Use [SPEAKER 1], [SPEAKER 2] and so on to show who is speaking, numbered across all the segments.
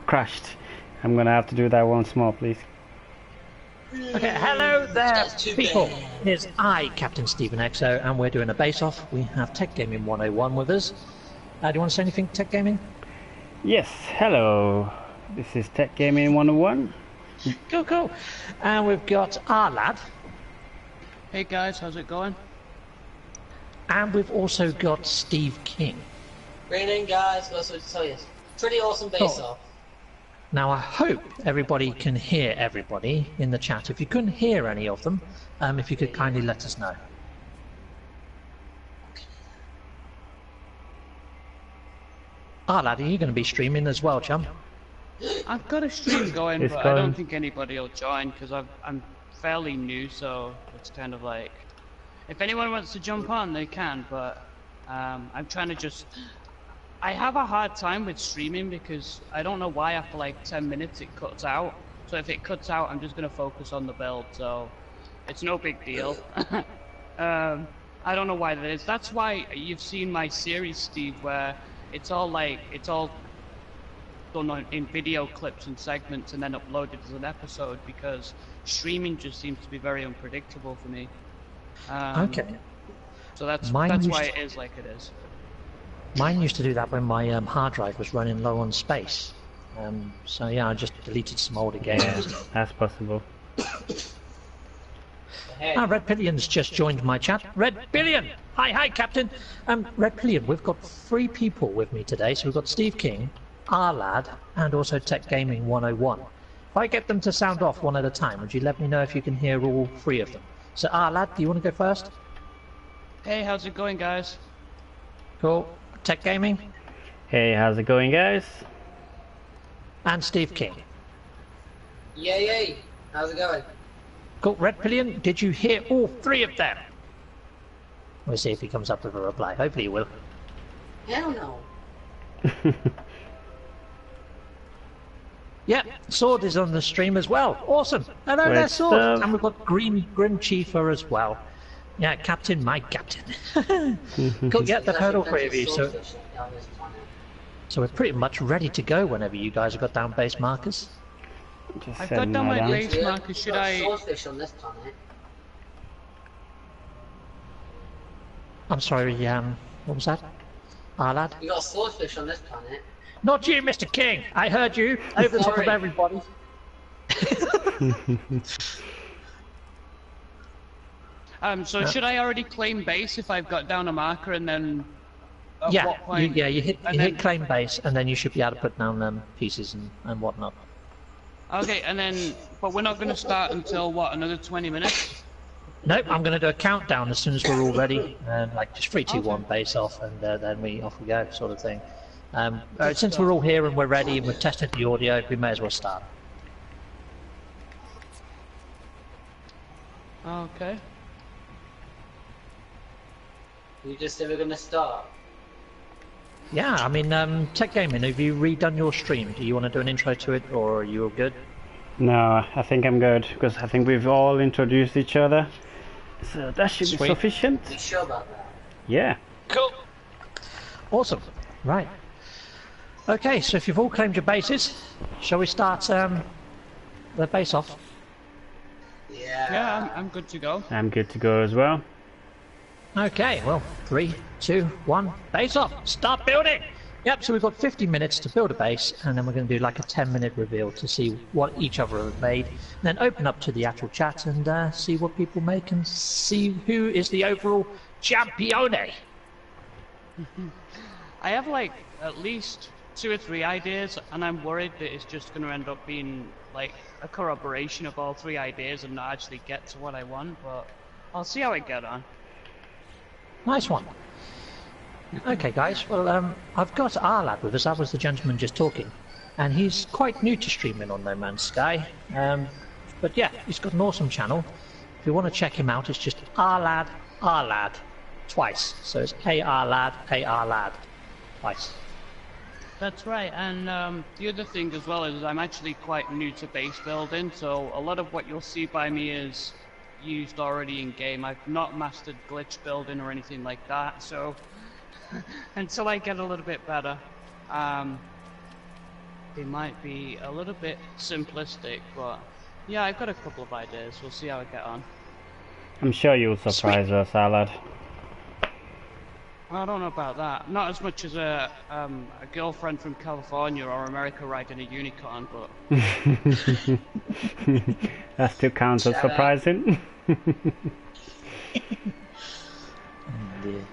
[SPEAKER 1] crashed. I'm gonna have to do that once more, please.
[SPEAKER 2] Okay, hello there, people.
[SPEAKER 3] bad.
[SPEAKER 2] Here's I, Captain Stephen XO, and we're doing a base-off. We have Tech Gaming 101 with us. Do you want to say anything, Tech Gaming?
[SPEAKER 1] Yes, hello. This is Tech Gaming 101.
[SPEAKER 2] Cool. And we've got our lad.
[SPEAKER 4] Hey guys, how's it going?
[SPEAKER 2] And we've also got Steve King.
[SPEAKER 3] Raining guys, that's what to tell you. Pretty awesome base off.
[SPEAKER 2] Now I hope everybody can hear everybody in the chat. If you couldn't hear any of them, if you could kindly let us know. Lad, are you going to be streaming as well, chum?
[SPEAKER 4] I've got a stream going,
[SPEAKER 1] It's
[SPEAKER 4] but
[SPEAKER 1] going.
[SPEAKER 4] I don't think anybody will join because I'm fairly new, so it's kind of like if anyone wants to jump on, they can. But I'm trying to just. I have a hard time with streaming because I don't know why after like 10 minutes it cuts out. So if it cuts out, I'm just gonna focus on the build. So it's no big deal. I don't know why that is. That's why you've seen my series, Steve, where it's all done in video clips and segments and then uploaded as an episode because streaming just seems to be very unpredictable for me.
[SPEAKER 2] Okay.
[SPEAKER 4] So that's
[SPEAKER 2] Mine
[SPEAKER 4] why
[SPEAKER 2] used
[SPEAKER 4] it is like it is.
[SPEAKER 2] Mine used to do that when my hard drive was running low on space. So yeah, I just deleted some older games.
[SPEAKER 1] Yeah, that's possible.
[SPEAKER 3] Hey,
[SPEAKER 2] Red Pillion's just joined my chat. Red Pillion! Hi, Captain! Red Pillion, we've got 3 people with me today. So we've got Steve King, our lad, and also Tech Gaming 101. If I get them to sound off one at a time, would you let me know if you can hear all 3 of them? So our lad, do you want to go first?
[SPEAKER 4] Hey, how's it going, guys?
[SPEAKER 2] Cool. Tech Gaming?
[SPEAKER 1] Hey, how's it going, guys?
[SPEAKER 2] And Steve King.
[SPEAKER 3] yay, how's it going?
[SPEAKER 2] Cool. Red Pillion, did you hear all 3 of them? We'll see if he comes up with a reply. Hopefully he will.
[SPEAKER 3] Hell no.
[SPEAKER 2] Yep, Sword is on the stream as well. Awesome. Hello
[SPEAKER 1] Great
[SPEAKER 2] there, Sword.
[SPEAKER 1] stuff.
[SPEAKER 2] And we've got Grim Chiefer as well. Yeah, Captain, my Captain. Cool. Yeah, they've heard all 3 of you, so we're pretty much ready to go whenever you guys have got down base markers.
[SPEAKER 1] Just
[SPEAKER 4] I've
[SPEAKER 1] setting
[SPEAKER 4] got down
[SPEAKER 1] that
[SPEAKER 4] my
[SPEAKER 1] down.
[SPEAKER 4] base marker. Should I?
[SPEAKER 3] Swordfish on this planet.
[SPEAKER 2] I'm sorry, what was that? Lad?
[SPEAKER 3] You got swordfish on this planet.
[SPEAKER 2] Not you, Mr. King. I heard you over the top of
[SPEAKER 3] Sorry.
[SPEAKER 2] everybody.
[SPEAKER 4] So should I already claim base if I've got down a marker and then? At
[SPEAKER 2] Yeah,
[SPEAKER 4] what point?
[SPEAKER 2] you hit
[SPEAKER 4] and then-
[SPEAKER 2] claim base, and then you should be able to put down pieces and whatnot.
[SPEAKER 4] Okay, and then, but we're not going to start until what? Another 20 minutes?
[SPEAKER 2] Nope, I'm going to do a countdown as soon as we're all ready, like just 3, 2, 1, base off, and then off we go, sort of thing. Since we're all here and we're ready and we've tested the audio, we may as well start.
[SPEAKER 4] Okay.
[SPEAKER 3] You just said we're gonna start.
[SPEAKER 2] Yeah, I mean, Tech Gaming, have you redone your stream? Do you want to do an intro to it, or are you all good?
[SPEAKER 1] No, I think I'm good because I think we've all introduced each other. So that should be
[SPEAKER 2] Sweet.
[SPEAKER 1] sufficient.
[SPEAKER 3] You sure about that?
[SPEAKER 1] Yeah.
[SPEAKER 2] Cool. Awesome. Right. Okay, so if you've all claimed your bases, shall we start the base off?
[SPEAKER 4] Yeah, I'm good to go.
[SPEAKER 1] I'm good to go as well.
[SPEAKER 2] Okay, well, 3, 2, 1, base off. Start building. Yep, so we've got 50 minutes to build a base, and then we're going to do like a 10-minute reveal to see what each other have made, and then open up to the actual chat and see what people make and see who is the overall champione.
[SPEAKER 4] I have like at least 2 or 3 ideas, and I'm worried that it's just going to end up being like a corroboration of all 3 ideas and not actually get to what I want, but I'll see how I get on.
[SPEAKER 2] Nice one. Okay, guys. Well, I've got our lad with us. That was the gentleman just talking, and he's quite new to streaming on No Man's Sky. But yeah, he's got an awesome channel. If you want to check him out, it's just our lad, twice. So it's AR lad, twice.
[SPEAKER 4] That's right, and the other thing as well is I'm actually quite new to base building, so a lot of what you'll see by me is used already in game. I've not mastered glitch building or anything like that, so until I get a little bit better, they might be a little bit simplistic, but yeah, I've got a couple of ideas. We'll see how I get on.
[SPEAKER 1] I'm sure you'll surprise us, Salad.
[SPEAKER 4] I don't know about that. Not as much as a girlfriend from California or America riding a unicorn, but
[SPEAKER 1] That still counts as
[SPEAKER 3] Shut up.
[SPEAKER 1] surprising.
[SPEAKER 2] Oh, dear.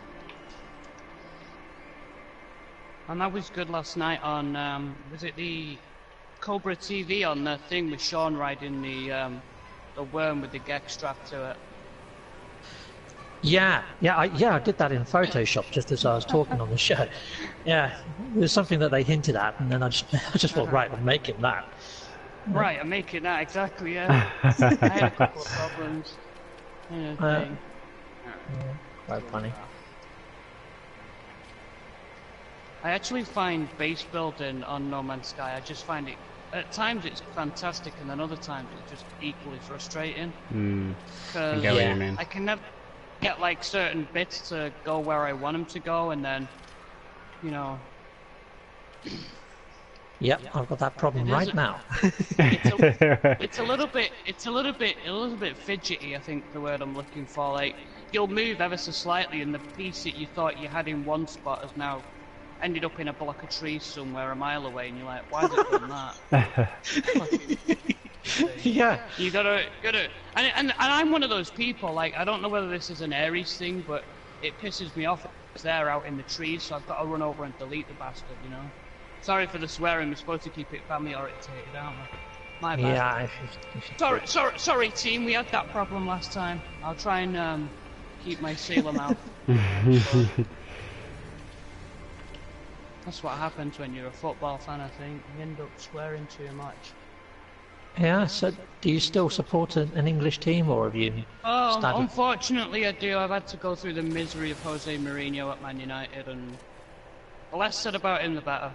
[SPEAKER 4] and that was good last night on was it the Cobra TV on the thing with Sean riding the worm with the gek strapped to it.
[SPEAKER 2] Yeah, I did that in Photoshop just as I was talking on the show. Yeah, it was something that they hinted at, and then I just thought, right, I'm making that.
[SPEAKER 4] Right, I'm making that exactly. Yeah, I had a couple of problems. Thing.
[SPEAKER 2] Quite funny.
[SPEAKER 4] I actually find base building on No Man's Sky, I just find it, at times it's fantastic and then other times it's just equally frustrating.
[SPEAKER 1] I
[SPEAKER 4] Because
[SPEAKER 1] get what you mean.
[SPEAKER 4] I can never get like certain bits to go where I want them to go and then, you know,
[SPEAKER 2] Yep, I've got that problem
[SPEAKER 4] It
[SPEAKER 2] right
[SPEAKER 4] is a-
[SPEAKER 2] now.
[SPEAKER 4] it's a little bit fidgety, I think the word I'm looking for. Like, you'll move ever so slightly and the piece that you thought you had in one spot has now ended up in a block of trees somewhere a mile away and you're like, why has it done that?
[SPEAKER 2] Yeah.
[SPEAKER 4] You gotta, and I'm one of those people, like, I don't know whether this is an Aries thing, but it pisses me off. It's there out in the trees, so I've got to run over and delete the bastard, you know? Sorry for the swearing, we're supposed to keep it family orientated, aren't we? My bad.
[SPEAKER 2] Yeah.
[SPEAKER 4] Sorry team, we had that problem last time. I'll try and keep my sailor mouth. That's what happens when you're a football fan, I think. You end up swearing too much.
[SPEAKER 2] Yeah, so do you still support an English team, or have you
[SPEAKER 4] Oh,
[SPEAKER 2] started?
[SPEAKER 4] unfortunately I do. I've had to go through the misery of Jose Mourinho at Man United, and the less said about him, the better.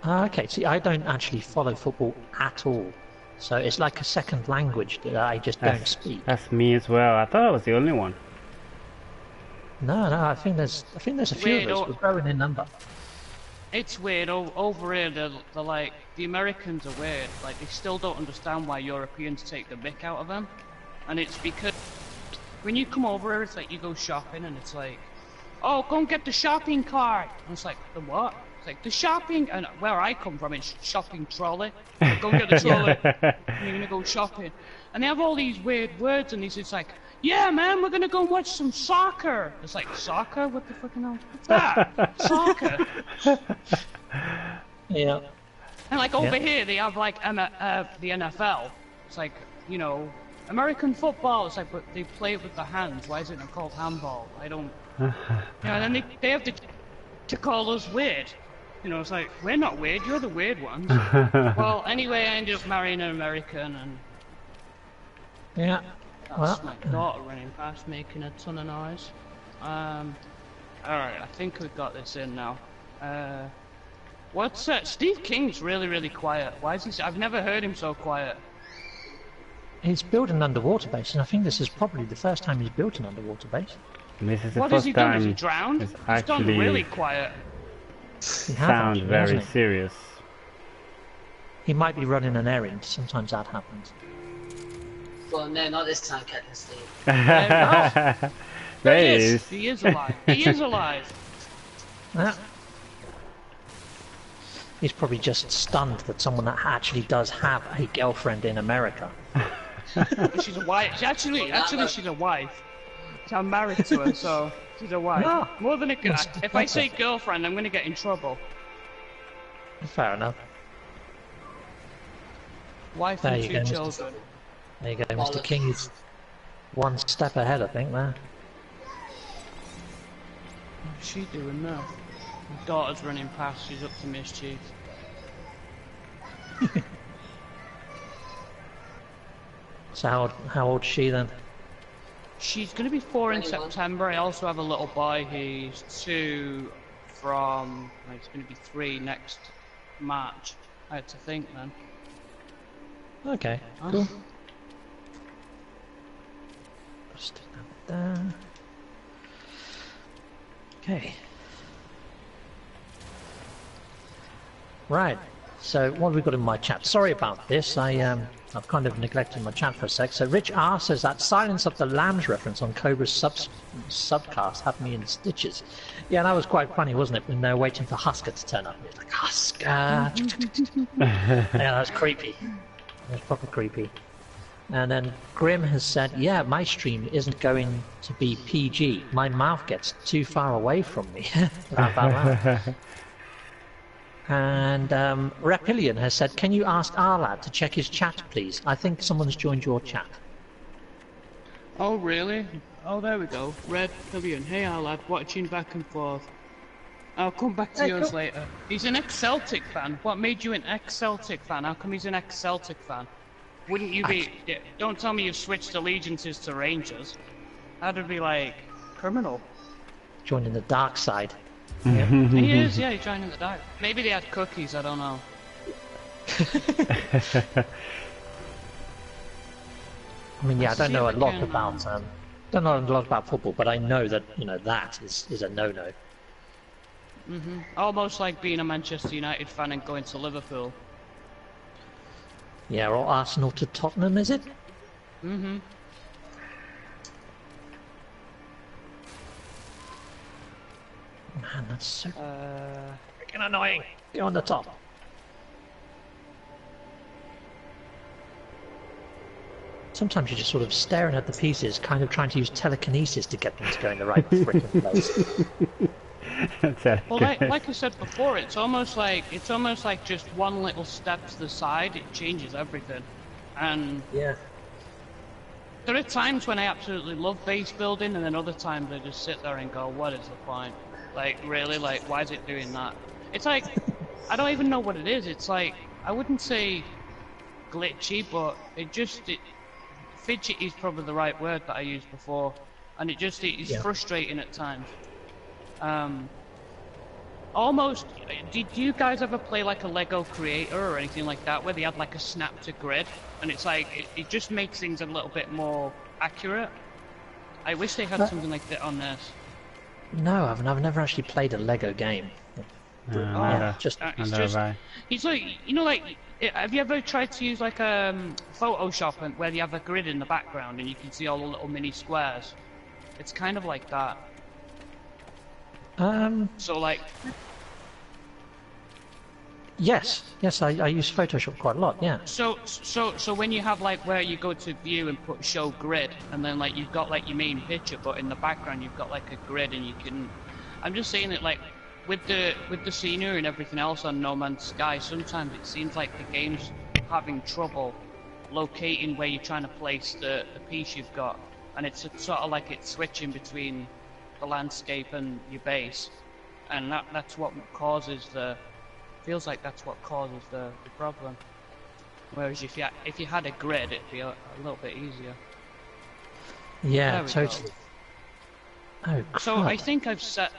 [SPEAKER 2] Okay, see, I don't actually follow football at all. So it's like a second language that I just don't speak.
[SPEAKER 1] That's me as well. I thought I was the only one.
[SPEAKER 2] No, I think there's a few
[SPEAKER 4] Weird,
[SPEAKER 2] of us.
[SPEAKER 4] or-
[SPEAKER 2] We're growing in number.
[SPEAKER 4] It's weird. Over here, they're like, the Americans are weird. Like, they still don't understand why Europeans take the mick out of them. And it's because when you come over here, it's like you go shopping and it's like, oh, go and get the shopping cart. And it's like, the what? It's like, the shopping, and where I come from, it's shopping trolley. Like, go and get the trolley. And you're gonna go shopping. And they have all these weird words and it's like, yeah, man, we're gonna go and watch some soccer. It's like, soccer? What the fucking hell? What's that? Soccer?
[SPEAKER 2] Yeah.
[SPEAKER 4] And like over here, they have like the NFL. It's like, you know, American football. It's like, but they play it with the hands. Why is it not called handball? I don't. You know, and then they have to call us weird. You know, it's like, we're not weird. You're the weird ones. Well, anyway, I ended up marrying an American, and
[SPEAKER 2] Yeah.
[SPEAKER 4] that's
[SPEAKER 2] Well,
[SPEAKER 4] my daughter running past, making a ton of noise. All right, I think we've got this in now. What's Steve King's really quiet. Why is he? I've never heard him so quiet.
[SPEAKER 2] he's built an underwater base, and I think this is probably the first time he's built an underwater base.
[SPEAKER 1] This is the
[SPEAKER 4] What has
[SPEAKER 1] first
[SPEAKER 4] he done? Has he
[SPEAKER 1] time
[SPEAKER 4] drowned?
[SPEAKER 1] it's
[SPEAKER 4] He's gone
[SPEAKER 1] actually
[SPEAKER 4] really quiet.
[SPEAKER 2] He has
[SPEAKER 1] sound
[SPEAKER 2] actually,
[SPEAKER 1] very
[SPEAKER 2] hasn't he?
[SPEAKER 1] serious.
[SPEAKER 2] He might be running an errand. Sometimes that happens.
[SPEAKER 3] Well, no, not this time, Captain Steve.
[SPEAKER 1] There
[SPEAKER 4] There
[SPEAKER 1] he
[SPEAKER 4] he
[SPEAKER 1] is.
[SPEAKER 4] He is alive. He is alive.
[SPEAKER 2] Yeah. He's probably just stunned that someone that actually does have a girlfriend in America.
[SPEAKER 4] She's a wife. Actually, she's a wife. I'm married to her, so she's a wife.
[SPEAKER 2] Ah.
[SPEAKER 4] More than a girl.
[SPEAKER 2] That's
[SPEAKER 4] If I say
[SPEAKER 2] better.
[SPEAKER 4] girlfriend, I'm gonna get in trouble.
[SPEAKER 2] Fair enough.
[SPEAKER 4] Wife
[SPEAKER 2] There
[SPEAKER 4] and
[SPEAKER 2] you
[SPEAKER 4] two
[SPEAKER 2] go, Mr.
[SPEAKER 4] children.
[SPEAKER 2] There you go, Mr. King is one step ahead, I think, there.
[SPEAKER 4] What's she doing now? My daughter's running past. She's up to mischief.
[SPEAKER 2] So how old is she then?
[SPEAKER 4] She's gonna be 4 in
[SPEAKER 3] 21.
[SPEAKER 4] September. I also have a little boy. He's 2 from. Well, he's gonna be 3 next March. I had to think then.
[SPEAKER 2] Okay, cool. Stick that there. Okay. Right. So what have we got in my chat? Sorry about this. I've kind of neglected my chat for a sec. So Rich R says that Silence of the Lambs reference on Cobra's subcast had me in stitches. Yeah, that was quite funny, wasn't it? When they were waiting for Husker to turn up. It was like, Husker! Yeah, that was creepy. That was proper creepy. And then Grim has said, yeah, my stream isn't going to be PG. My mouth gets too far away from me. And Reptilian has said, can you ask Arlad to check his chat, please? I think someone's joined your chat.
[SPEAKER 4] Oh, really? Oh, there we go. Reptilian. Hey, Arlad, watching back and forth. I'll come back to yours later. He's an ex-Celtic fan. What made you an ex-Celtic fan? How come he's an ex-Celtic fan? Wouldn't you be... Don't tell me you've switched allegiances to Rangers. That'd be, like, criminal.
[SPEAKER 2] Joining the dark side.
[SPEAKER 4] Yeah. He is, yeah, he's joining the dark. Maybe they had cookies, I don't know.
[SPEAKER 2] I mean, yeah, I don't know a lot about football, but I know that, you know, that is a no-no.
[SPEAKER 4] Almost like being a Manchester United fan and going to Liverpool.
[SPEAKER 2] Yeah, or Arsenal to Tottenham, is it? Man, that's so freaking annoying. Get on the top. Sometimes you're just sort of staring at the pieces, kind of trying to use telekinesis to get them to go in the right freaking place.
[SPEAKER 4] Well, like I said before, it's almost like just one little step to the side, it changes everything. And
[SPEAKER 2] yeah,
[SPEAKER 4] there are times when I absolutely love base building, and then other times I just sit there and go, what is the point? Like, really? Like, why is it doing that? It's like, I don't even know what it is. It's like, I wouldn't say glitchy, but fidgety is probably the right word that I used before. And it's frustrating at times. Almost, did you guys ever play like a Lego Creator or anything like that, where they had like a snap to grid? And it's like, it just makes things a little bit more accurate. I wish they had something like that on this.
[SPEAKER 2] No, I've never actually played a Lego game.
[SPEAKER 4] It's like, you know, like, have you ever tried to use like Photoshop where they have a grid in the background and you can see all the little mini squares? It's kind of like that. So like... Yes, I use Photoshop quite a lot, yeah. So when you have like where you go to view and put show grid, and then like you've got like your main picture, but in the background you've got like a grid, and you can... I'm just saying that like with the scenery and everything else on No Man's Sky, sometimes it seems like the game's having trouble locating where you're trying to place the piece you've got, and it's sort of like it's switching between the landscape and your base, and that's what causes the... Feels like that's what causes the problem. Whereas if you had a grid, it'd be a little bit easier.
[SPEAKER 2] Yeah, totally.
[SPEAKER 4] Oh, crap. So I think I've set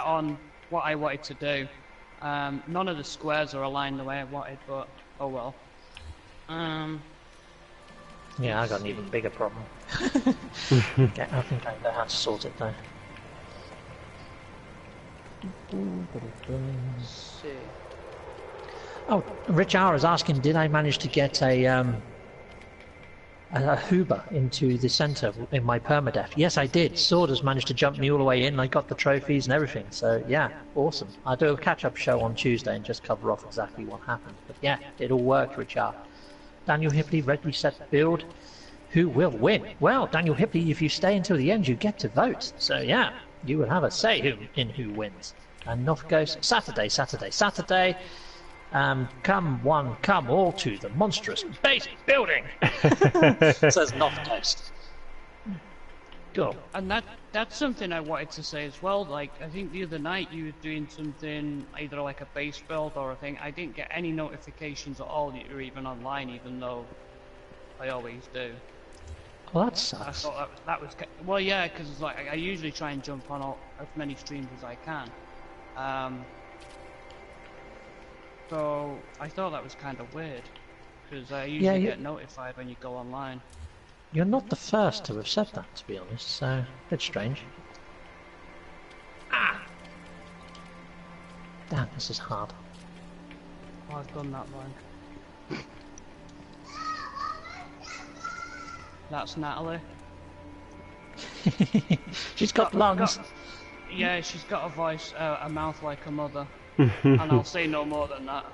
[SPEAKER 4] on what I wanted to do. None of the squares are aligned the way I wanted, but oh well.
[SPEAKER 2] Yeah, I got an even bigger problem. Okay, I think I know how to sort it though. Oh, Rich R is asking, did I manage to get a Huber into the centre in my permadeath? Yes, I did. Sword has managed to jump me all the way in. I got the trophies and everything. So yeah, awesome. I'll do a catch-up show on Tuesday and just cover off exactly what happened. But yeah, it all worked, Rich R. Daniel Hipley, red reset build. Who will win? Well, Daniel Hipley, if you stay until the end, you get to vote. So yeah, you will have a say in who wins. And North Ghost, Saturday. Come one, come all to the monstrous base building. Says North Ghost. Go.
[SPEAKER 4] And that's something I wanted to say as well. Like, I think the other night you were doing something, either like a base build or a thing. I didn't get any notifications at all that you were even online, even though I always do.
[SPEAKER 2] Well, that sucks.
[SPEAKER 4] I thought that was well, yeah, because like I usually try and jump on as many streams as I can. So I thought that was kind of weird, because I usually get notified when you go online.
[SPEAKER 2] You're not the first to have said that, to be honest, so a bit strange. Damn, this is hard.
[SPEAKER 4] Oh, I've done that one. That's Natalie.
[SPEAKER 2] She's got lungs.
[SPEAKER 4] Yeah, she's got a voice, a mouth like a mother. And I'll say no more than that.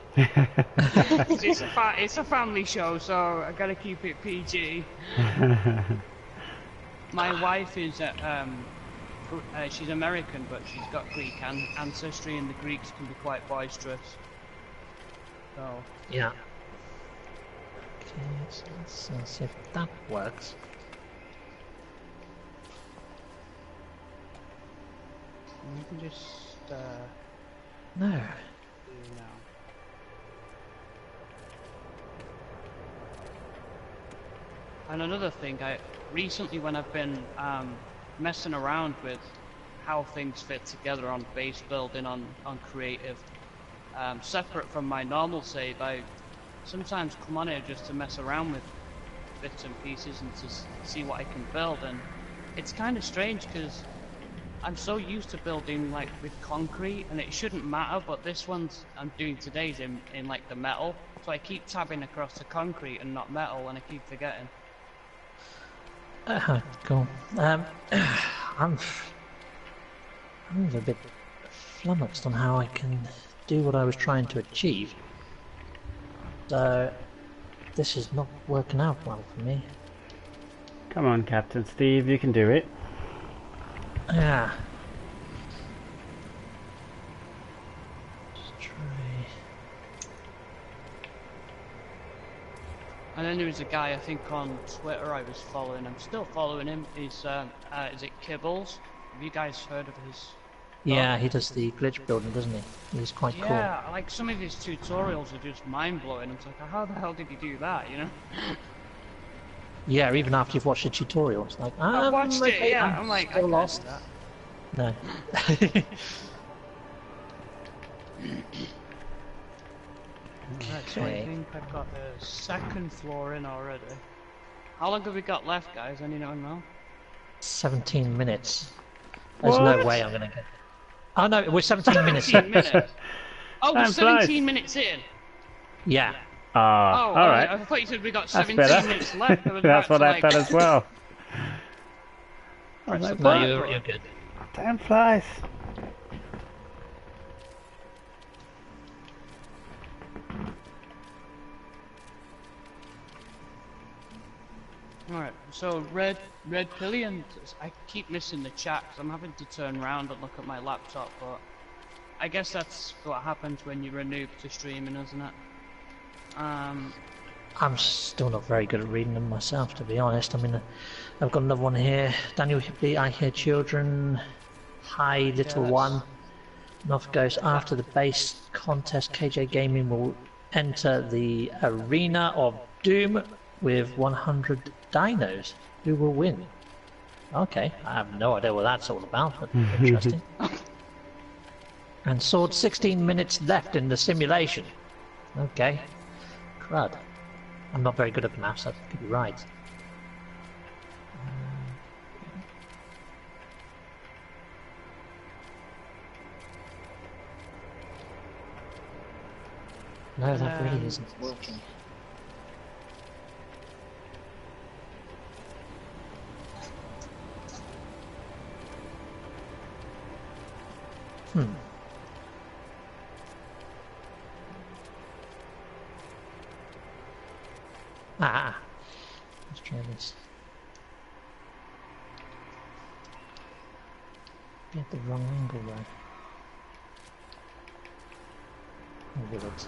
[SPEAKER 4] It's a family show, so I gotta keep it PG. My wife is she's American, but she's got Greek ancestry, and the Greeks can be quite boisterous. So
[SPEAKER 2] Yeah. Okay, so let's see if that works.
[SPEAKER 4] we can just
[SPEAKER 2] No.
[SPEAKER 4] do now. And another thing, recently when I've been messing around with how things fit together on base building, on creative, separate from my normal save, I sometimes come on here just to mess around with bits and pieces and to see what I can build, and it's kind of strange because I'm so used to building like with concrete, and it shouldn't matter, but this one's I'm doing today's in like the metal, so I keep tabbing across the concrete and not metal, and I keep forgetting.
[SPEAKER 2] Cool. I'm a bit flummoxed on how I can do what I was trying to achieve. So this is not working out well for me.
[SPEAKER 1] Come on, Captain Steve, you can do it.
[SPEAKER 2] Yeah. Just try.
[SPEAKER 4] And then there was a guy I think on Twitter I was following. I'm still following him. He's is it Kibbles? Have you guys heard of his?
[SPEAKER 2] Yeah, he does the glitch building, doesn't he? He's quite cool.
[SPEAKER 4] Yeah, like some of his tutorials are just mind blowing. It's like, how the hell did he do that? You know?
[SPEAKER 2] Yeah, even after you've watched the tutorial, it's like,
[SPEAKER 4] I watched it.
[SPEAKER 2] okay,
[SPEAKER 4] Yeah, I'm like, I
[SPEAKER 2] still
[SPEAKER 4] can't
[SPEAKER 2] lost.
[SPEAKER 4] do that.
[SPEAKER 2] No.
[SPEAKER 4] Right, so I think I've got the second floor in already. How long have we got left, guys? Anyone know?
[SPEAKER 2] 17 minutes. There's
[SPEAKER 1] What?
[SPEAKER 2] no way I'm gonna get. Oh no, we're 17 minutes
[SPEAKER 4] 17
[SPEAKER 2] in.
[SPEAKER 4] minutes. Oh, we're
[SPEAKER 1] Time
[SPEAKER 4] 17
[SPEAKER 1] flies.
[SPEAKER 4] minutes in.
[SPEAKER 2] Yeah.
[SPEAKER 4] Oh,
[SPEAKER 1] alright.
[SPEAKER 4] I thought you said we got
[SPEAKER 1] That's
[SPEAKER 4] 17
[SPEAKER 1] better.
[SPEAKER 4] minutes left. I was
[SPEAKER 1] That's
[SPEAKER 4] about
[SPEAKER 1] what
[SPEAKER 4] to,
[SPEAKER 1] I
[SPEAKER 4] like,
[SPEAKER 1] thought as well.
[SPEAKER 4] press the
[SPEAKER 2] No,
[SPEAKER 4] button.
[SPEAKER 2] you're good.
[SPEAKER 1] Time flies.
[SPEAKER 4] Alright, so Red Pillion, I keep missing the chat because I'm having to turn around and look at my laptop, but I guess that's what happens when you're a noob to streaming, isn't it?
[SPEAKER 2] I'm still not very good at reading them myself, to be honest. I mean, I've got another one here. Daniel Hippie, I hear children. Hi, little one. North goes after the base contest. KJ Gaming will enter the arena of Doom with 100 dinos. Who will win? Okay, I have no idea what that's all about, but interesting. And Sword, 16 minutes left in the simulation. Okay. Crud. I'm not very good at maths, I could be right. No, that really isn't working. Let's try this. Get the wrong angle though. Or will it?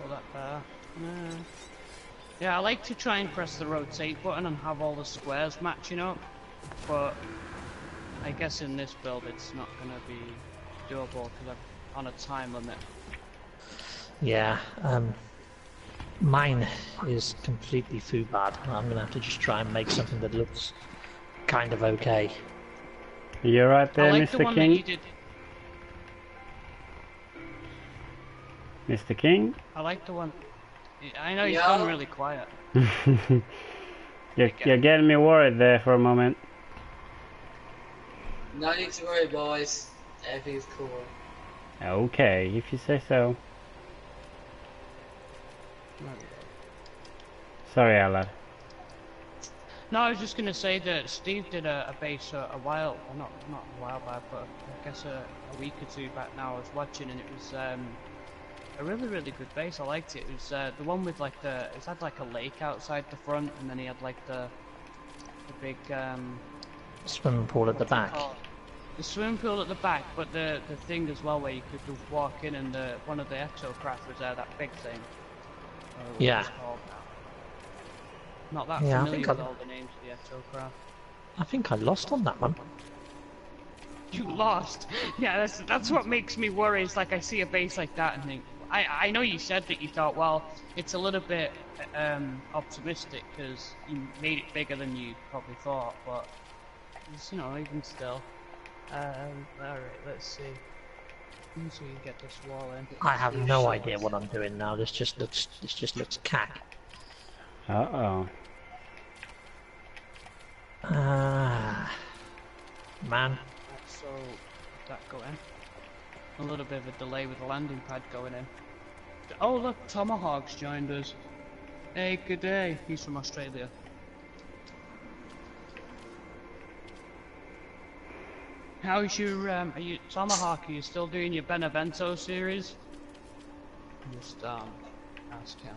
[SPEAKER 4] Put that there. Yeah, I like to try and press the rotate button and have all the squares matching up, but I guess in this build it's not going to be doable because I'm on a time limit.
[SPEAKER 2] Yeah, mine is completely foo-bad. I'm gonna have to just try and make something that looks kind of okay.
[SPEAKER 1] You're right there,
[SPEAKER 4] I like the
[SPEAKER 1] Mr.
[SPEAKER 4] one that you
[SPEAKER 1] King.
[SPEAKER 4] did.
[SPEAKER 1] Mr. King?
[SPEAKER 4] I like the one. I know he's
[SPEAKER 3] Yo.
[SPEAKER 4] gone really quiet.
[SPEAKER 1] You're getting me worried there for a moment.
[SPEAKER 3] No need to worry, boys. Everything's cool.
[SPEAKER 1] Okay, if you say so. Sorry, Alan.
[SPEAKER 4] No, I was just gonna say that Steve did a base a while, well, not a while back, but I guess a week or two back now. I was watching and it was a really good base. I liked it. It was the one with like it had like a lake outside the front, and then he had like the big
[SPEAKER 2] Swimming pool at the back.
[SPEAKER 4] the swimming pool at the back, but the thing as well where you could just walk in, and one of the exocraft was there, that big thing. What
[SPEAKER 2] Yeah.
[SPEAKER 4] it's called now. Not that
[SPEAKER 2] Yeah, I
[SPEAKER 4] familiar
[SPEAKER 2] think
[SPEAKER 4] with
[SPEAKER 2] I-
[SPEAKER 4] all the names of the exocraft.
[SPEAKER 2] I think I lost on that one.
[SPEAKER 4] You lost. Yeah, that's what makes me worry. It's like I see a base like that and think. I know you said that you thought, well, it's a little bit optimistic because you made it bigger than you probably thought, but it's, even still. All right, let's see. Let's see if we can get this wall in.
[SPEAKER 2] I have no idea what I'm doing now. This just looks cack.
[SPEAKER 1] Uh-oh.
[SPEAKER 2] Man.
[SPEAKER 4] So that go in. A little bit of a delay with the landing pad going in. Oh look, Tomahawk's joined us. Hey, good day. He's from Australia. How's your are you Tomahawk? Are you still doing your Benevento series? Just ask him.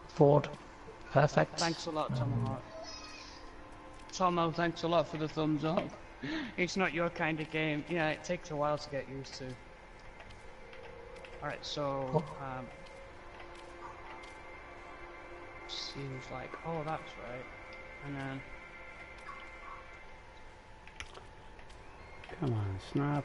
[SPEAKER 2] Ford. Perfect.
[SPEAKER 4] Thanks a lot, Tomahawk. Tomo, thanks a lot for the thumbs up. It's not your kind of game. Yeah, it takes a while to get used to. Alright, so seems like, oh, that's right. And then
[SPEAKER 1] Come on, snap.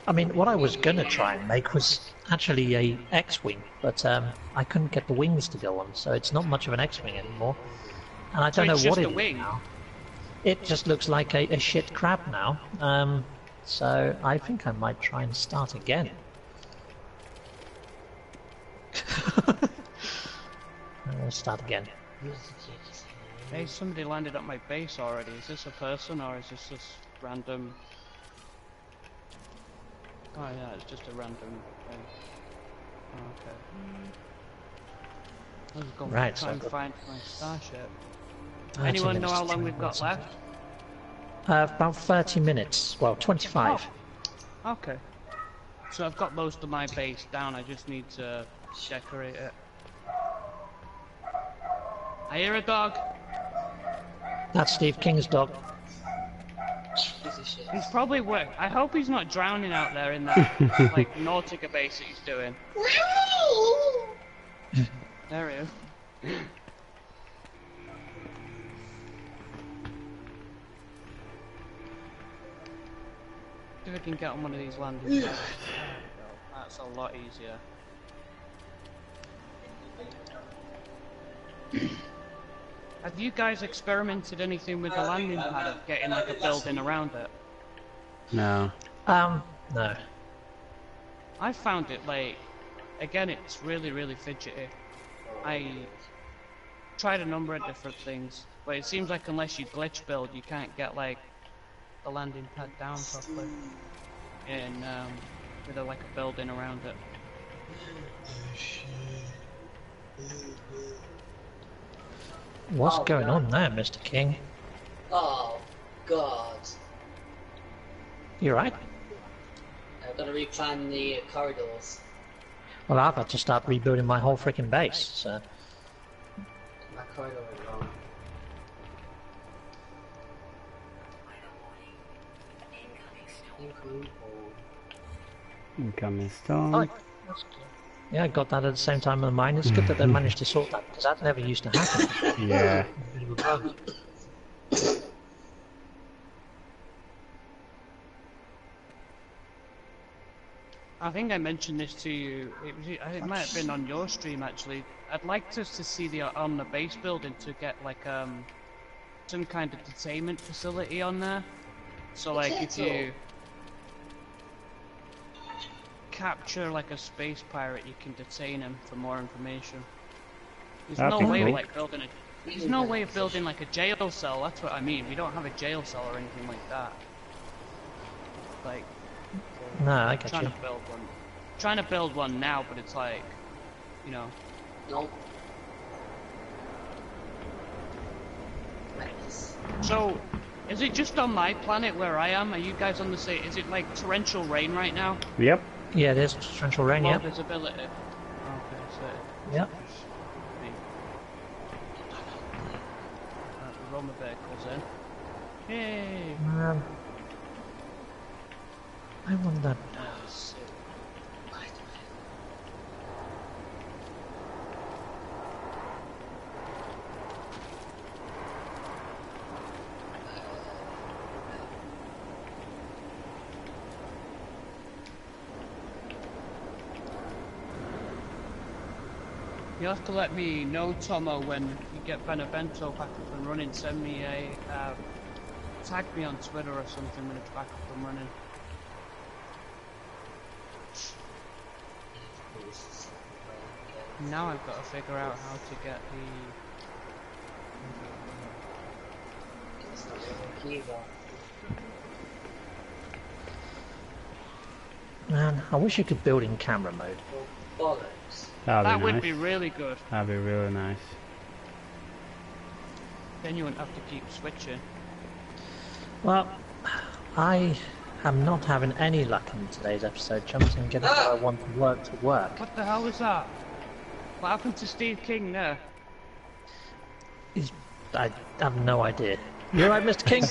[SPEAKER 2] I mean, what I was gonna try and make was actually a X-wing, but I couldn't get the wings to go on, so it's not much of an X-wing anymore. And I don't know
[SPEAKER 4] it's
[SPEAKER 2] what
[SPEAKER 4] just
[SPEAKER 2] it
[SPEAKER 4] a
[SPEAKER 2] is
[SPEAKER 4] wing.
[SPEAKER 2] now. It just looks like a shit crab now. So I think I might try and start again. I'll start again.
[SPEAKER 4] Hey, somebody landed at my base already. Is this a person or is this just random? Oh yeah, it's just a random thing. Oh, okay. Let's go
[SPEAKER 2] Right,
[SPEAKER 4] try
[SPEAKER 2] so
[SPEAKER 4] and
[SPEAKER 2] I've got-
[SPEAKER 4] find my starship.
[SPEAKER 2] Ah, 2
[SPEAKER 4] Anyone know
[SPEAKER 2] minutes
[SPEAKER 4] how
[SPEAKER 2] to
[SPEAKER 4] long
[SPEAKER 2] try
[SPEAKER 4] we've
[SPEAKER 2] and
[SPEAKER 4] got
[SPEAKER 2] work
[SPEAKER 4] left?
[SPEAKER 2] about 30 minutes. Well, 25.
[SPEAKER 4] Okay. So I've got most of my base down, I just need to decorate it. I hear a dog.
[SPEAKER 2] That's Steve King's dog.
[SPEAKER 3] Piece of shit.
[SPEAKER 4] He's probably I hope he's not drowning out there in that like Nautica base that he's doing. There he is. See if I can get on one of these landing pads. That's a lot easier. Have you guys experimented anything with the landing pad of getting like a building around it?
[SPEAKER 1] No.
[SPEAKER 2] No.
[SPEAKER 4] I found it like, again, it's really fidgety. I tried a number of different things, but it seems like unless you glitch build, you can't get like the landing pad down properly, and with like a building around it.
[SPEAKER 2] What's going on there, Mr. King?
[SPEAKER 3] Oh, God.
[SPEAKER 2] You right?
[SPEAKER 3] I've got to replan the corridors.
[SPEAKER 2] Well, I've had to start rebuilding my whole freaking base, so...
[SPEAKER 3] My corridor is wrong.
[SPEAKER 1] Incoming storm.
[SPEAKER 2] Oh, that's good. Yeah, I got that at the same time as mine. It's good that they managed to sort that, because that never used to happen.
[SPEAKER 1] Yeah.
[SPEAKER 2] Bit of a bug.
[SPEAKER 4] I think I mentioned this to you. It might have been on your stream actually. I'd like us to see the on the base building to get like some kind of detainment facility on there. So like if you capture like a space pirate, you can detain him for more information. There's
[SPEAKER 1] That'd
[SPEAKER 4] no
[SPEAKER 1] be
[SPEAKER 4] way of
[SPEAKER 1] cool.
[SPEAKER 4] like building a. There's no way of building like a jail cell. That's what I mean. We don't have a jail cell or anything like that. Like
[SPEAKER 2] No, I get
[SPEAKER 4] trying
[SPEAKER 2] you.
[SPEAKER 4] to build one. Trying to build one now, but it's like, you know.
[SPEAKER 3] Nope. Nice.
[SPEAKER 4] So, is it just on my planet where I am? Are you guys on the same? Is it like torrential rain right now?
[SPEAKER 1] Yep.
[SPEAKER 2] Yeah, there's torrential rain,
[SPEAKER 4] Low
[SPEAKER 2] yeah.
[SPEAKER 4] visibility. Okay, so
[SPEAKER 2] Yep.
[SPEAKER 4] me. Roll my vehicles in. Yay!
[SPEAKER 2] I want that.
[SPEAKER 4] You have to let me know, Tomo, when you get Benevento back up and running. Send me a tag me on Twitter or something when it's back up and running. Now I've got to figure out how to get
[SPEAKER 2] Man, I wish you could build in camera mode.
[SPEAKER 3] Bollocks.
[SPEAKER 1] That'd
[SPEAKER 4] that
[SPEAKER 1] be
[SPEAKER 4] would
[SPEAKER 1] nice.
[SPEAKER 4] be really good.
[SPEAKER 1] That'd be really nice.
[SPEAKER 4] Then you wouldn't have to keep switching.
[SPEAKER 2] Well, I am not having any luck in today's episode, chums, and getting what I want to work.
[SPEAKER 4] What the hell was that? What happened to Steve King there?
[SPEAKER 2] I have no idea. You alright, Mr. King?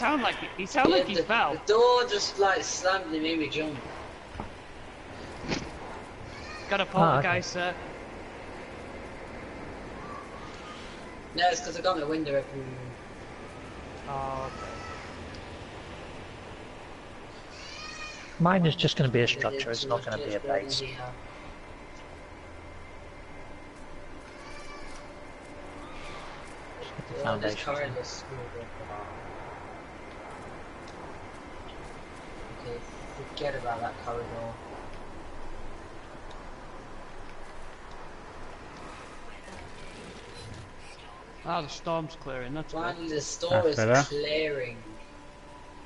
[SPEAKER 4] He sounded like he fell.
[SPEAKER 3] The door just like slammed and made me jump.
[SPEAKER 4] Got a poltergeist, sir.
[SPEAKER 3] No, it's because I got my window open.
[SPEAKER 4] Oh, okay.
[SPEAKER 2] Mine is just going to be a structure, it's not going to be a base. The
[SPEAKER 3] Well, this
[SPEAKER 2] foundation.
[SPEAKER 3] corridor screwed up. Okay, forget about that corridor.
[SPEAKER 4] Ah, the storm's clearing, that's good.
[SPEAKER 3] Finally, the store is
[SPEAKER 1] better.
[SPEAKER 3] clearing.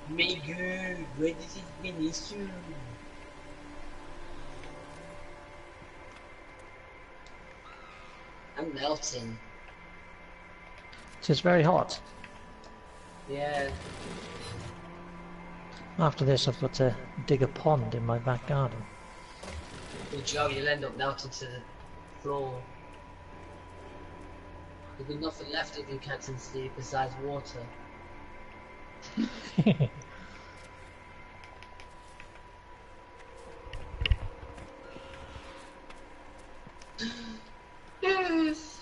[SPEAKER 3] Me good. Where does it finish you? I'm melting.
[SPEAKER 2] It is very hot.
[SPEAKER 3] Yeah.
[SPEAKER 2] After this, I've got to dig a pond in my back garden.
[SPEAKER 3] Good job, you'll end up melting to the floor. There'll be nothing left of you, Captain Steve, besides water. Yes.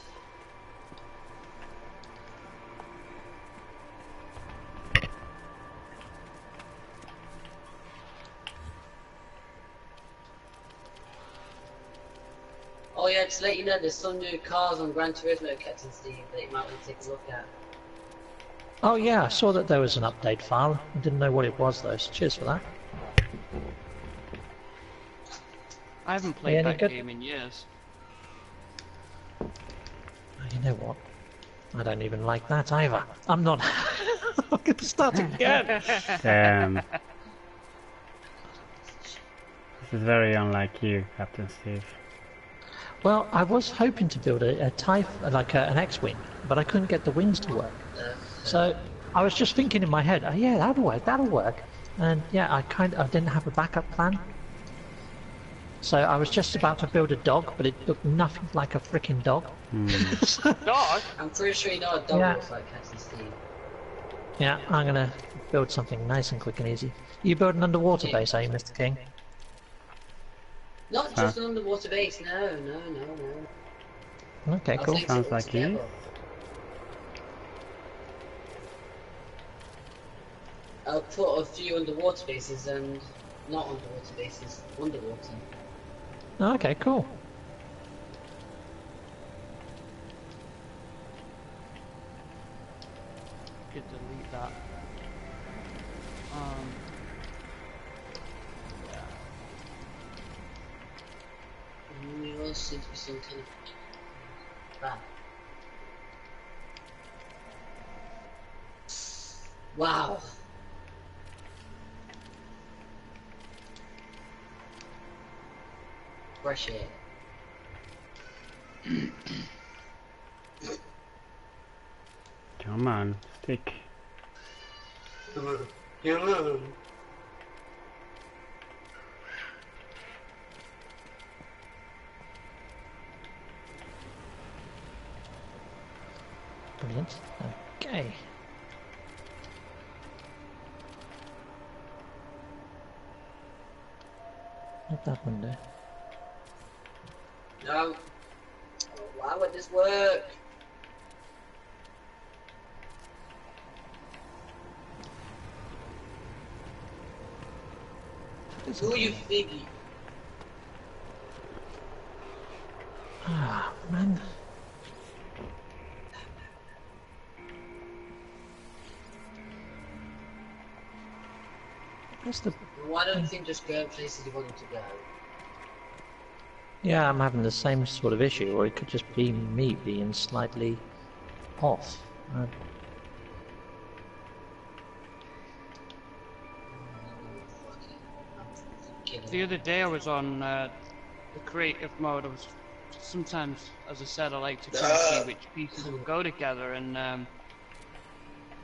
[SPEAKER 3] Oh yeah, just to let you know, there's some new cars on Gran Turismo, Captain Steve, that you might want to take a look at.
[SPEAKER 2] Oh yeah, I saw that there was an update file. I didn't know what it was though, so cheers for that.
[SPEAKER 4] I haven't played
[SPEAKER 2] any
[SPEAKER 4] that
[SPEAKER 2] good?
[SPEAKER 4] game in years.
[SPEAKER 2] Oh, you know what? I don't even like that either. I'm not... I'm going to start again!
[SPEAKER 1] Damn. This is very unlike you, Captain Steve.
[SPEAKER 2] Well, I was hoping to build a TIE, like an X-Wing, but I couldn't get the wings to work. So I was just thinking in my head, oh yeah, that'll work. And yeah, I didn't have a backup plan. So I was just about to build a dog, but it looked nothing like a freaking dog.
[SPEAKER 4] Dog?
[SPEAKER 3] I'm pretty sure you know what dog
[SPEAKER 2] Yeah.
[SPEAKER 3] looks like, Captain Steve.
[SPEAKER 2] Yeah, I'm gonna build something nice and quick and easy. You build an underwater base, are you, Mr. King?
[SPEAKER 3] Not just an underwater base, no.
[SPEAKER 2] Okay,
[SPEAKER 3] I'll
[SPEAKER 2] cool.
[SPEAKER 3] take
[SPEAKER 1] Sounds
[SPEAKER 3] it
[SPEAKER 1] like you.
[SPEAKER 3] together. I'll put a few underwater bases and not underwater bases, underwater.
[SPEAKER 2] Okay, cool.
[SPEAKER 4] Get the
[SPEAKER 3] seems to be some kind of bad. Wow. Fresh air.
[SPEAKER 1] Come on, stick.
[SPEAKER 3] Hello.
[SPEAKER 2] Brilliant. Okay. Not that window.
[SPEAKER 3] No. Why would this work? Who you figgy?
[SPEAKER 2] Ah, man. Where's the...
[SPEAKER 3] Why don't you think just go places you want to go?
[SPEAKER 2] Yeah, I'm having the same sort of issue, or it could just be me being slightly off.
[SPEAKER 4] The other day I was on the creative mode. I was sometimes, as I said, I like to try and see which pieces will go together. And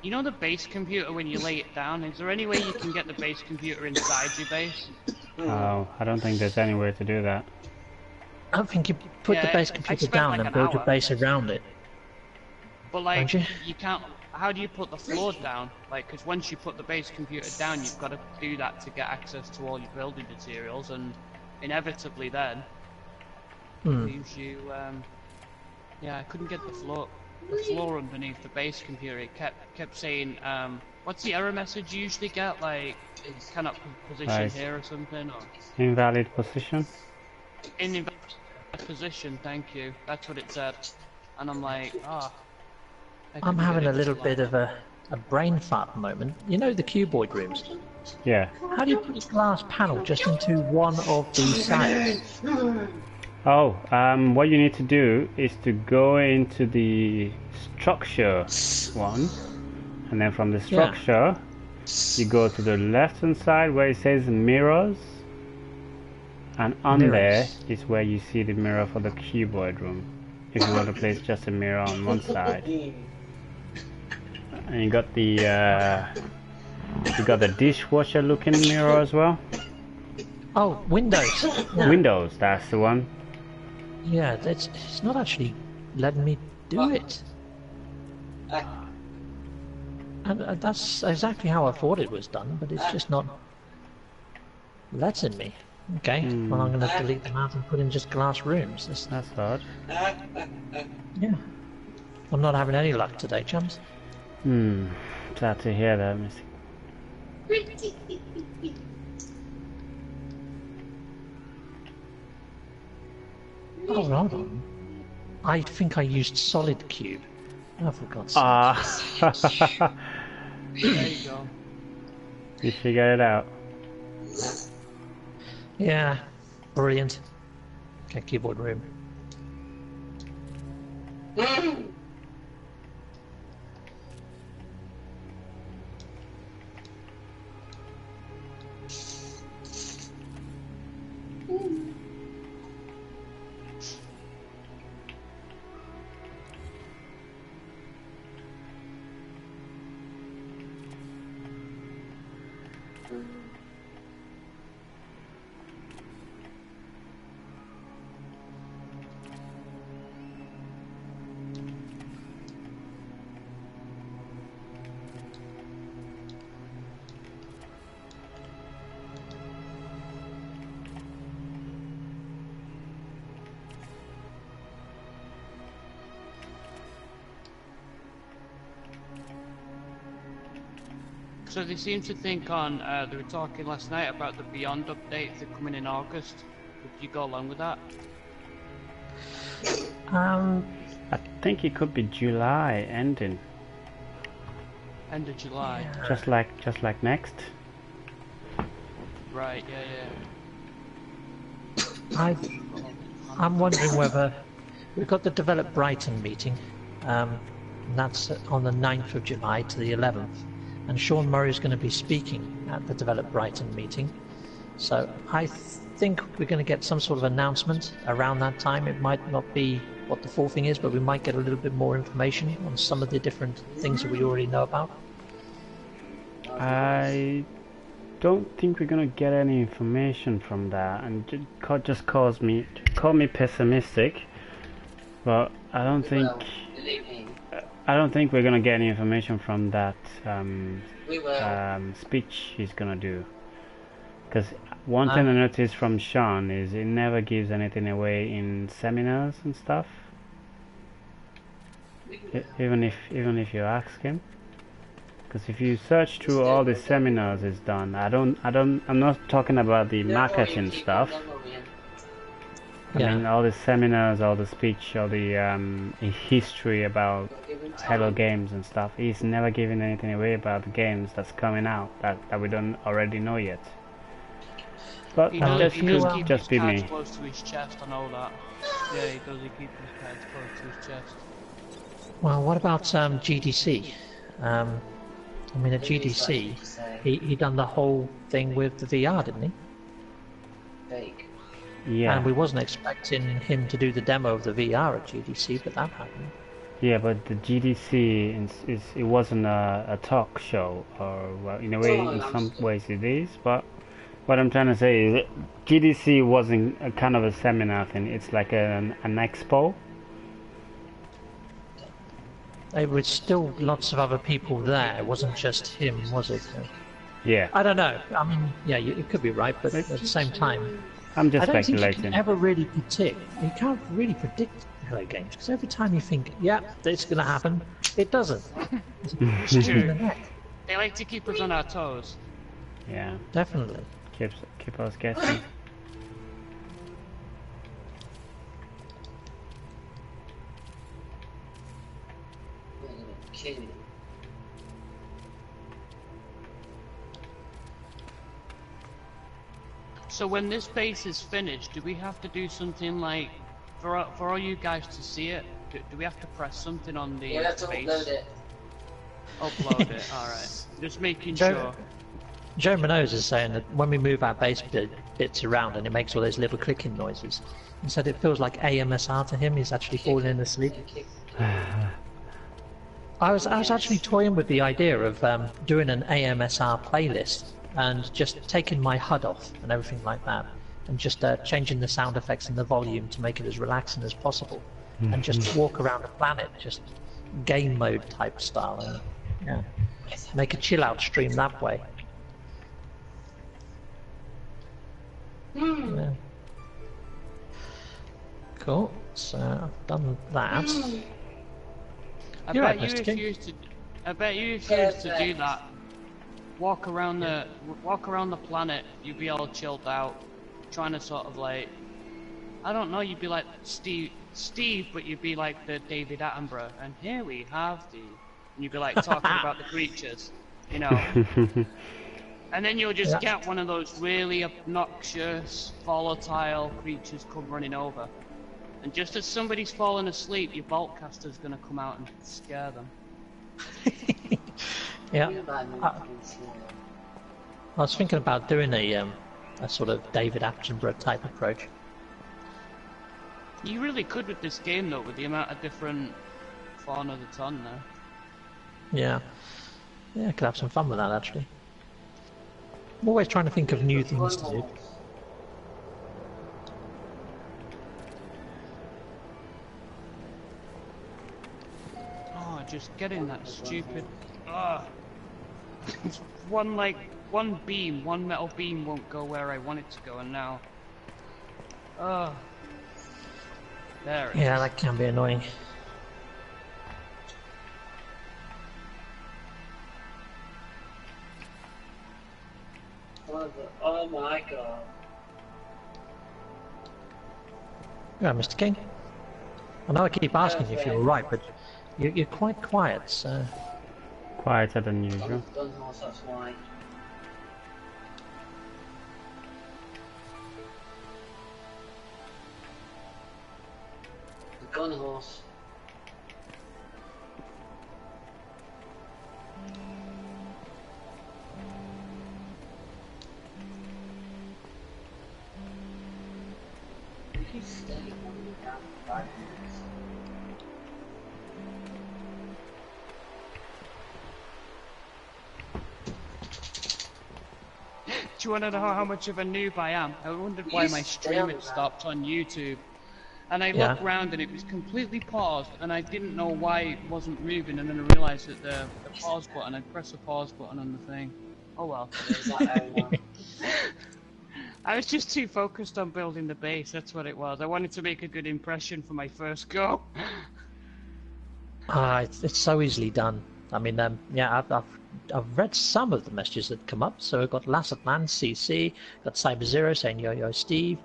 [SPEAKER 4] you know the base computer when you lay it down. Is there any way you can get the base computer inside your base?
[SPEAKER 1] Oh, I don't think there's any way to do that.
[SPEAKER 2] I don't think you put the
[SPEAKER 4] Yeah,
[SPEAKER 2] base
[SPEAKER 4] I
[SPEAKER 2] computer
[SPEAKER 4] spent
[SPEAKER 2] down
[SPEAKER 4] like
[SPEAKER 2] and
[SPEAKER 4] an
[SPEAKER 2] build your
[SPEAKER 4] hour.
[SPEAKER 2] base around it.
[SPEAKER 4] But like,
[SPEAKER 2] Don't
[SPEAKER 4] you can't. How do you put the floor down? Like, because once you put the base computer down, you've got to do that to get access to all your building materials, and inevitably then leaves you. Yeah, I couldn't get the floor underneath the base computer. It kept saying, what's the error message you usually get? Like, cannot position
[SPEAKER 1] Right.
[SPEAKER 4] here or something, or
[SPEAKER 1] Invalid position?
[SPEAKER 4] in invalid position. Thank you. That's what it said, and I'm like, ah.
[SPEAKER 2] I'm having a little bit of a brain fart moment. You know the cuboid rooms?
[SPEAKER 1] Yeah.
[SPEAKER 2] How do you put a glass panel just into one of these sides?
[SPEAKER 1] Oh, what you need to do is to go into the structure one, and then from the structure, you go to the left hand side where it says mirrors, and on there is where you see the mirror for the cuboid room. If you want to place just a mirror on one side. And you got the dishwasher looking mirror as well.
[SPEAKER 2] Oh, windows. Yeah.
[SPEAKER 1] Windows, that's the one.
[SPEAKER 2] Yeah, it's not actually letting me do it. And that's exactly how I thought it was done, but it's just not letting me. Okay, well I'm going to delete them out and put in just glass rooms.
[SPEAKER 1] That's odd.
[SPEAKER 2] Yeah. I'm not having any luck today, chums.
[SPEAKER 1] Sad to hear that, Missy.
[SPEAKER 2] Oh, hold on. I think I used Solid Cube. Oh, for God's sake.
[SPEAKER 1] Ah.
[SPEAKER 4] There you go.
[SPEAKER 1] You figured it out.
[SPEAKER 2] Yeah, brilliant. Okay, keyboard room.
[SPEAKER 4] So they seem to think on, they were talking last night about the Beyond updates that are coming in August. Would you go along with that?
[SPEAKER 1] I think it could be July ending.
[SPEAKER 4] End of July.
[SPEAKER 1] Just like next.
[SPEAKER 4] Right, yeah.
[SPEAKER 2] I I'm wondering whether we've got the Develop Brighton meeting, and that's on the 9th of July to the 11th, and Sean Murray is going to be speaking at the Develop Brighton meeting. So I think we're going to get some sort of announcement around that time. It might not be what the full thing is, but we might get a little bit more information on some of the different things that we already know about.
[SPEAKER 1] I don't think we're gonna get any information from that, and just call me pessimistic, but I don't think we're gonna get any information from that speech he's gonna do. Because one thing I noticed from Sean is he never gives anything away in seminars and stuff. Even if you ask him. Because if you search through all the seminars he's done, I'm not talking about the marketing stuff. I mean all the seminars, all the speech, all the history about Hello Games and stuff. He's never given anything away about the games that's coming out that we don't already know yet. But
[SPEAKER 4] He does keep
[SPEAKER 1] just
[SPEAKER 4] his
[SPEAKER 1] be
[SPEAKER 4] cards
[SPEAKER 1] me.
[SPEAKER 4] close to his chest, I know that. Yeah, he does, he keeps his cards close to his chest.
[SPEAKER 2] Well, what about GDC? I mean, at GDC, he done the whole thing with the VR, didn't he?
[SPEAKER 3] Fake.
[SPEAKER 1] Yeah.
[SPEAKER 2] And we wasn't expecting him to do the demo of the VR at GDC, but that happened.
[SPEAKER 1] Yeah, but the GDC it wasn't a talk show, or well, in a way, in some ways it is. But what I'm trying to say is, GDC wasn't a kind of a seminar thing. It's like an expo.
[SPEAKER 2] There were still lots of other people there. It wasn't just him, was it?
[SPEAKER 1] Yeah.
[SPEAKER 2] I don't know. I mean, yeah, you could be right, but at the same time,
[SPEAKER 1] I'm just
[SPEAKER 2] I don't think
[SPEAKER 1] speculating.
[SPEAKER 2] you can ever really predict. You can't really predict Hello Games because every time you think, yeah, it's going to happen, it doesn't.
[SPEAKER 4] It's true. They like to keep us on our toes.
[SPEAKER 1] Yeah.
[SPEAKER 2] Definitely.
[SPEAKER 1] Keep us guessing.
[SPEAKER 3] King.
[SPEAKER 4] So when this base is finished, do we have to do something like, for all you guys to see it, do we have to press something on the
[SPEAKER 3] You have to
[SPEAKER 4] base?
[SPEAKER 3] upload it.
[SPEAKER 4] Upload it, alright. Just making
[SPEAKER 2] Joe-
[SPEAKER 4] sure.
[SPEAKER 2] Joe Minoz is saying that when we move our base bits around and it makes all those little clicking noises, he said it feels like AMSR to him. He's actually falling asleep. I was actually toying with the idea of doing an AMSR playlist and just taking my HUD off and everything like that, and just changing the sound effects and the volume to make it as relaxing as possible, and just walk around the planet, just game mode type style, and yeah, make a chill out stream that way. Yeah. Cool. So I've done that.
[SPEAKER 4] I
[SPEAKER 2] You're
[SPEAKER 4] bet
[SPEAKER 2] right,
[SPEAKER 4] you
[SPEAKER 2] Mr. King.
[SPEAKER 4] if you used to do that, walk around the planet, you'd be all chilled out, trying to sort of like, I don't know, you'd be like Steve, but you'd be like the David Attenborough, and here we have the, and you'd be like talking about the creatures, you know, and then you'll just get one of those really obnoxious, volatile creatures come running over. And just as somebody's falling asleep, your Boltcaster's gonna come out and scare them.
[SPEAKER 2] Yeah. I was thinking about doing a sort of David Attenborough type approach.
[SPEAKER 4] You really could with this game though, with the amount of different fauna that's on there.
[SPEAKER 2] Yeah. Yeah, I could have some fun with that actually. I'm always trying to think of new things to do.
[SPEAKER 4] Oh, just getting that stupid. One metal beam won't go where I want it to go, and now. There it is.
[SPEAKER 2] Yeah, that can be annoying.
[SPEAKER 3] Oh my god.
[SPEAKER 2] Yeah, Mr. King. I know I keep asking you if you're right, but you're quite quiet, so...
[SPEAKER 1] Quieter than usual.
[SPEAKER 3] That's why. on the horse. You stay on the down 5 minutes.
[SPEAKER 4] Do you want to know how much of a noob I am? I wondered why my stream had stopped on YouTube. And I looked round and it was completely paused, and I didn't know why it wasn't moving, and then I realised that the pause button, I'd press the pause button on the thing. Oh well. I was just too focused on building the base, that's what it was. I wanted to make a good impression for my first go.
[SPEAKER 2] It's so easily done. I mean, yeah, I've read some of the messages that come up. So I've got Lassetman, CC, got Cyber Zero saying yo Steve,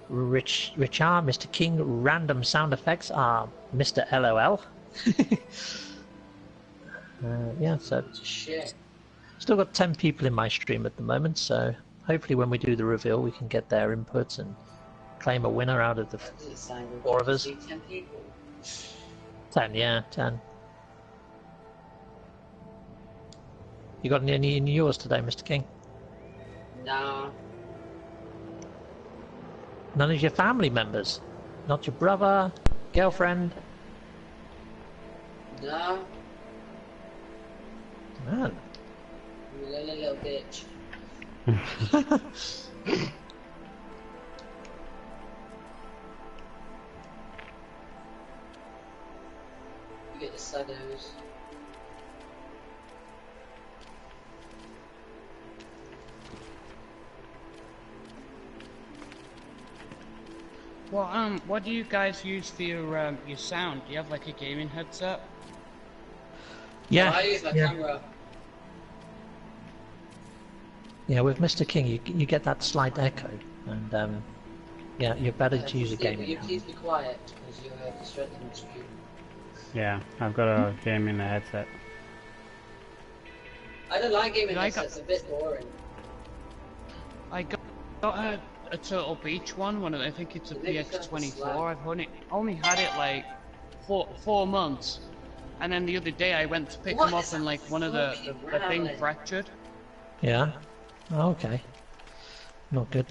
[SPEAKER 2] Richard, Mr. King, random sound effects are Mr. LOL. Yeah, so
[SPEAKER 3] Shit.
[SPEAKER 2] still got 10 people in my stream at the moment. So hopefully when we do the reveal, we can get their inputs and claim a winner out of the
[SPEAKER 3] Doesn't sound good.
[SPEAKER 2] 4 of us.
[SPEAKER 3] 10 people.
[SPEAKER 2] 10, yeah, 10. You got any in yours today, Mr. King?
[SPEAKER 3] Nah.
[SPEAKER 2] None of your family members? Not your brother, girlfriend?
[SPEAKER 3] Nah.
[SPEAKER 2] Man.
[SPEAKER 3] I'm a little bitch. You get the shadows.
[SPEAKER 4] Well, what do you guys use for your sound? Do you have like a gaming headset?
[SPEAKER 2] Yeah,
[SPEAKER 3] I use my
[SPEAKER 2] yeah.
[SPEAKER 3] camera.
[SPEAKER 2] Yeah, with Mr. King, you get that slight echo, and yeah, you're better to use a
[SPEAKER 3] Steve, will
[SPEAKER 2] gaming
[SPEAKER 3] you
[SPEAKER 2] headset.
[SPEAKER 3] please be quiet, because you're distracting the stream.
[SPEAKER 1] Yeah, I've got a game in the headset.
[SPEAKER 3] I don't like gaming
[SPEAKER 4] Like
[SPEAKER 3] headsets, a bit boring.
[SPEAKER 4] I got a Turtle Beach one. I think it's a PX24. I've only had it like 4 months, and then the other day I went to pick
[SPEAKER 3] What
[SPEAKER 4] them up
[SPEAKER 3] is
[SPEAKER 4] and
[SPEAKER 3] that
[SPEAKER 4] like one of the thing
[SPEAKER 3] growling?
[SPEAKER 4] fractured.
[SPEAKER 2] Yeah? Oh, okay. Not good.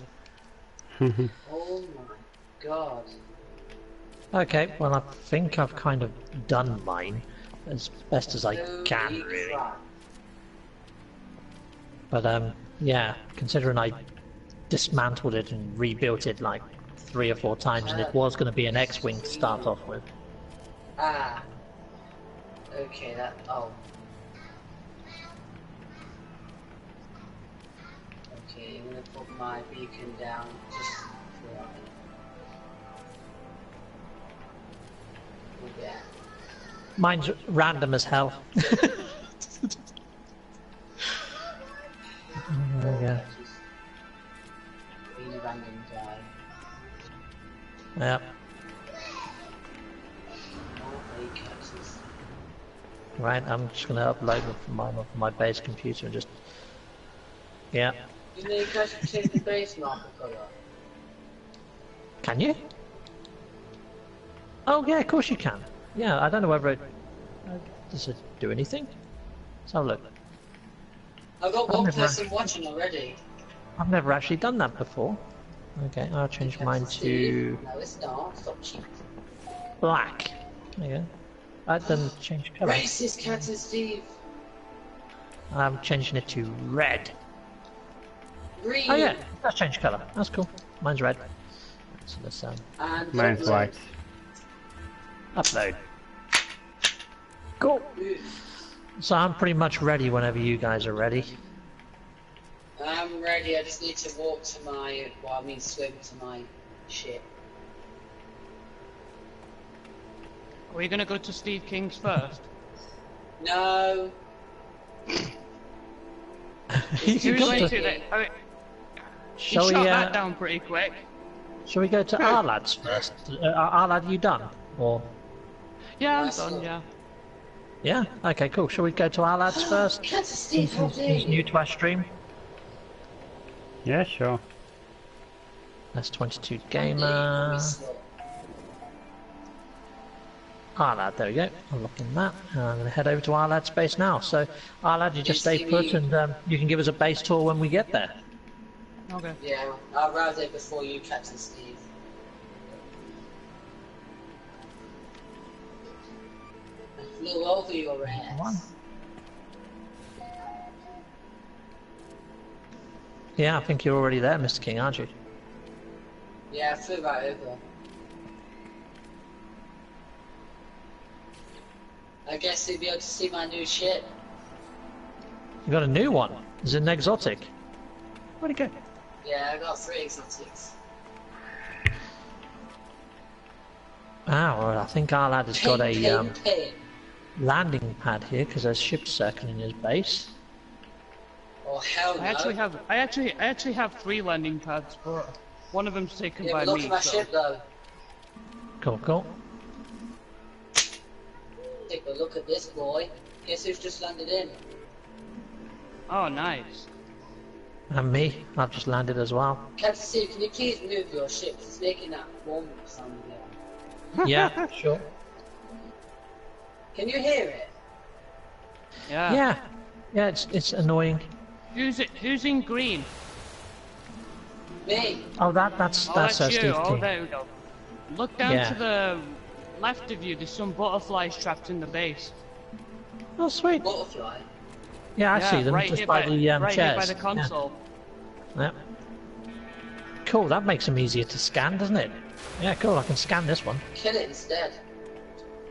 [SPEAKER 3] Oh my god.
[SPEAKER 2] Okay, well I think I've kind of done mine as best as I can,
[SPEAKER 3] Holy
[SPEAKER 2] really.
[SPEAKER 3] crap.
[SPEAKER 2] But yeah, considering I dismantled it and rebuilt it like 3 or 4 times, and it was going to be an X-Wing to start off with.
[SPEAKER 3] Ah. Okay, oh. Okay, I'm gonna put my beacon down just for that. Yeah.
[SPEAKER 2] Mine's random as hell. Yeah.
[SPEAKER 3] Being a random guy.
[SPEAKER 2] Yeah. Right, I'm just going to upload it from my base computer and just... Yeah.
[SPEAKER 3] You know, you guys can change the base marker colour.
[SPEAKER 2] Can you? Oh yeah, of course you can. Yeah, I don't know whether it... does it do anything? Let's have a look.
[SPEAKER 3] I've got
[SPEAKER 2] I've
[SPEAKER 3] one
[SPEAKER 2] never
[SPEAKER 3] person watching already.
[SPEAKER 2] I've never actually done that before. Okay, I'll change mine to
[SPEAKER 3] No, it's not. Stop cheating.
[SPEAKER 2] black. There you go. That doesn't change colour.
[SPEAKER 3] Racist Captain Steve.
[SPEAKER 2] I'm changing it to red.
[SPEAKER 3] Green.
[SPEAKER 2] Oh yeah, that's changed colour. That's cool. Mine's red. So let's
[SPEAKER 3] And
[SPEAKER 1] Mine's
[SPEAKER 3] upload.
[SPEAKER 1] white.
[SPEAKER 2] upload. Cool. So I'm pretty much ready whenever you guys are ready.
[SPEAKER 3] I'm ready. I just need to walk to my, swim to my ship.
[SPEAKER 4] Are we gonna go to Steve King's first?
[SPEAKER 3] No.
[SPEAKER 2] You
[SPEAKER 4] Who's
[SPEAKER 2] got
[SPEAKER 4] going
[SPEAKER 2] to-
[SPEAKER 4] to that? I mean, he
[SPEAKER 2] Shall we?
[SPEAKER 4] shot that down pretty quick.
[SPEAKER 2] Shall we go to our lads first? Our lad, you done? Or
[SPEAKER 4] Yeah, I'm
[SPEAKER 3] Yes,
[SPEAKER 4] done.
[SPEAKER 3] sir.
[SPEAKER 4] Yeah.
[SPEAKER 2] yeah? Okay, cool. Shall we go to our lads first?
[SPEAKER 3] Captain Steve, how dare
[SPEAKER 2] He's new
[SPEAKER 3] you?
[SPEAKER 2] to our stream.
[SPEAKER 1] Yeah, sure.
[SPEAKER 2] That's 22 Gamer. Arlad, there we go. I'm looking that. And I'm going to head over to Arlad's base now. So, Arlad, you just stay put and you can give us a base tour when we get there.
[SPEAKER 4] Okay.
[SPEAKER 3] Yeah, I'll rouse it before you, Captain Steve. I flew over your ass.
[SPEAKER 2] Yeah, I think you're already there, Mr. King, aren't you?
[SPEAKER 3] Yeah, I flew right over. I guess you'll be able to see my new ship.
[SPEAKER 2] You got a new one. Is it an exotic? Where'd it go?
[SPEAKER 3] Yeah, I got 3 exotics.
[SPEAKER 2] Ah, well, I think Arlad has got a
[SPEAKER 3] Pin.
[SPEAKER 2] landing pad here because there's ships circling his base.
[SPEAKER 3] Oh hell no!
[SPEAKER 4] I actually have 3 landing pads, but one of them's taken
[SPEAKER 3] Yeah,
[SPEAKER 4] by
[SPEAKER 3] but look
[SPEAKER 4] me.
[SPEAKER 3] at my
[SPEAKER 4] So.
[SPEAKER 3] ship though.
[SPEAKER 2] Cool, cool.
[SPEAKER 3] Take a look at this boy. Guess who's just landed in?
[SPEAKER 4] Oh, nice.
[SPEAKER 2] And me, I've just landed as well.
[SPEAKER 3] Captain Steve, can you please move your ship? It's making that bomb sound again.
[SPEAKER 2] Yeah, sure.
[SPEAKER 3] Can you hear it?
[SPEAKER 4] Yeah.
[SPEAKER 2] Yeah, it's annoying.
[SPEAKER 4] Who's in green?
[SPEAKER 3] Me.
[SPEAKER 2] Oh, that's
[SPEAKER 4] Oh, that's you.
[SPEAKER 2] Steve
[SPEAKER 4] Oh,
[SPEAKER 2] King.
[SPEAKER 4] there we go. Look down
[SPEAKER 2] Yeah.
[SPEAKER 4] to the left of you. There's some butterflies trapped in the base.
[SPEAKER 2] Oh, sweet.
[SPEAKER 3] Butterfly.
[SPEAKER 2] Yeah, I see them
[SPEAKER 4] right
[SPEAKER 2] just
[SPEAKER 4] here
[SPEAKER 2] by the
[SPEAKER 4] right
[SPEAKER 2] chairs.
[SPEAKER 4] here by the console.
[SPEAKER 2] Yeah. Cool, that makes them easier to scan, doesn't it? Yeah, cool, I can scan this one.
[SPEAKER 3] Kill it instead.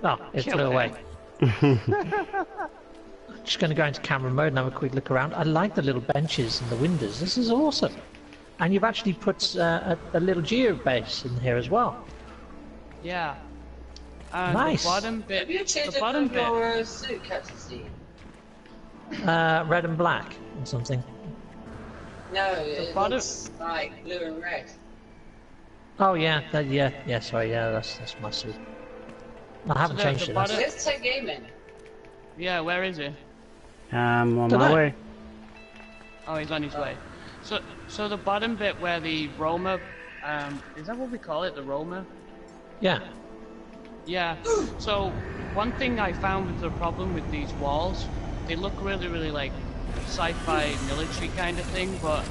[SPEAKER 2] Oh, it
[SPEAKER 4] Kill
[SPEAKER 2] flew
[SPEAKER 4] it.
[SPEAKER 2] away. Just going to go into camera mode and have a quick look around. I like the little benches and the windows. This is awesome. And you've actually put a little geo base in here as well.
[SPEAKER 4] Yeah. And
[SPEAKER 2] Nice.
[SPEAKER 4] the bottom bit.
[SPEAKER 3] Have you changed
[SPEAKER 4] The
[SPEAKER 3] it
[SPEAKER 4] bottom
[SPEAKER 3] from
[SPEAKER 4] bit.
[SPEAKER 3] your suit, Captain Steve?
[SPEAKER 2] Red and black or something.
[SPEAKER 3] No, it
[SPEAKER 4] bottom-
[SPEAKER 3] looks like blue and red.
[SPEAKER 2] Oh yeah, sorry, yeah, that's my suit. I haven't
[SPEAKER 4] the-
[SPEAKER 2] changed
[SPEAKER 4] the
[SPEAKER 2] it.
[SPEAKER 4] bottom-
[SPEAKER 3] Where's Tech Gaming?
[SPEAKER 4] Yeah, where is he?
[SPEAKER 1] On
[SPEAKER 2] Dunno.
[SPEAKER 1] my way.
[SPEAKER 4] Oh, he's on his way. So the bottom bit where the Roma, is that what we call it? The Roma?
[SPEAKER 2] Yeah.
[SPEAKER 4] Yeah. So one thing I found with the problem with these walls, they look really like sci-fi military kind of thing, but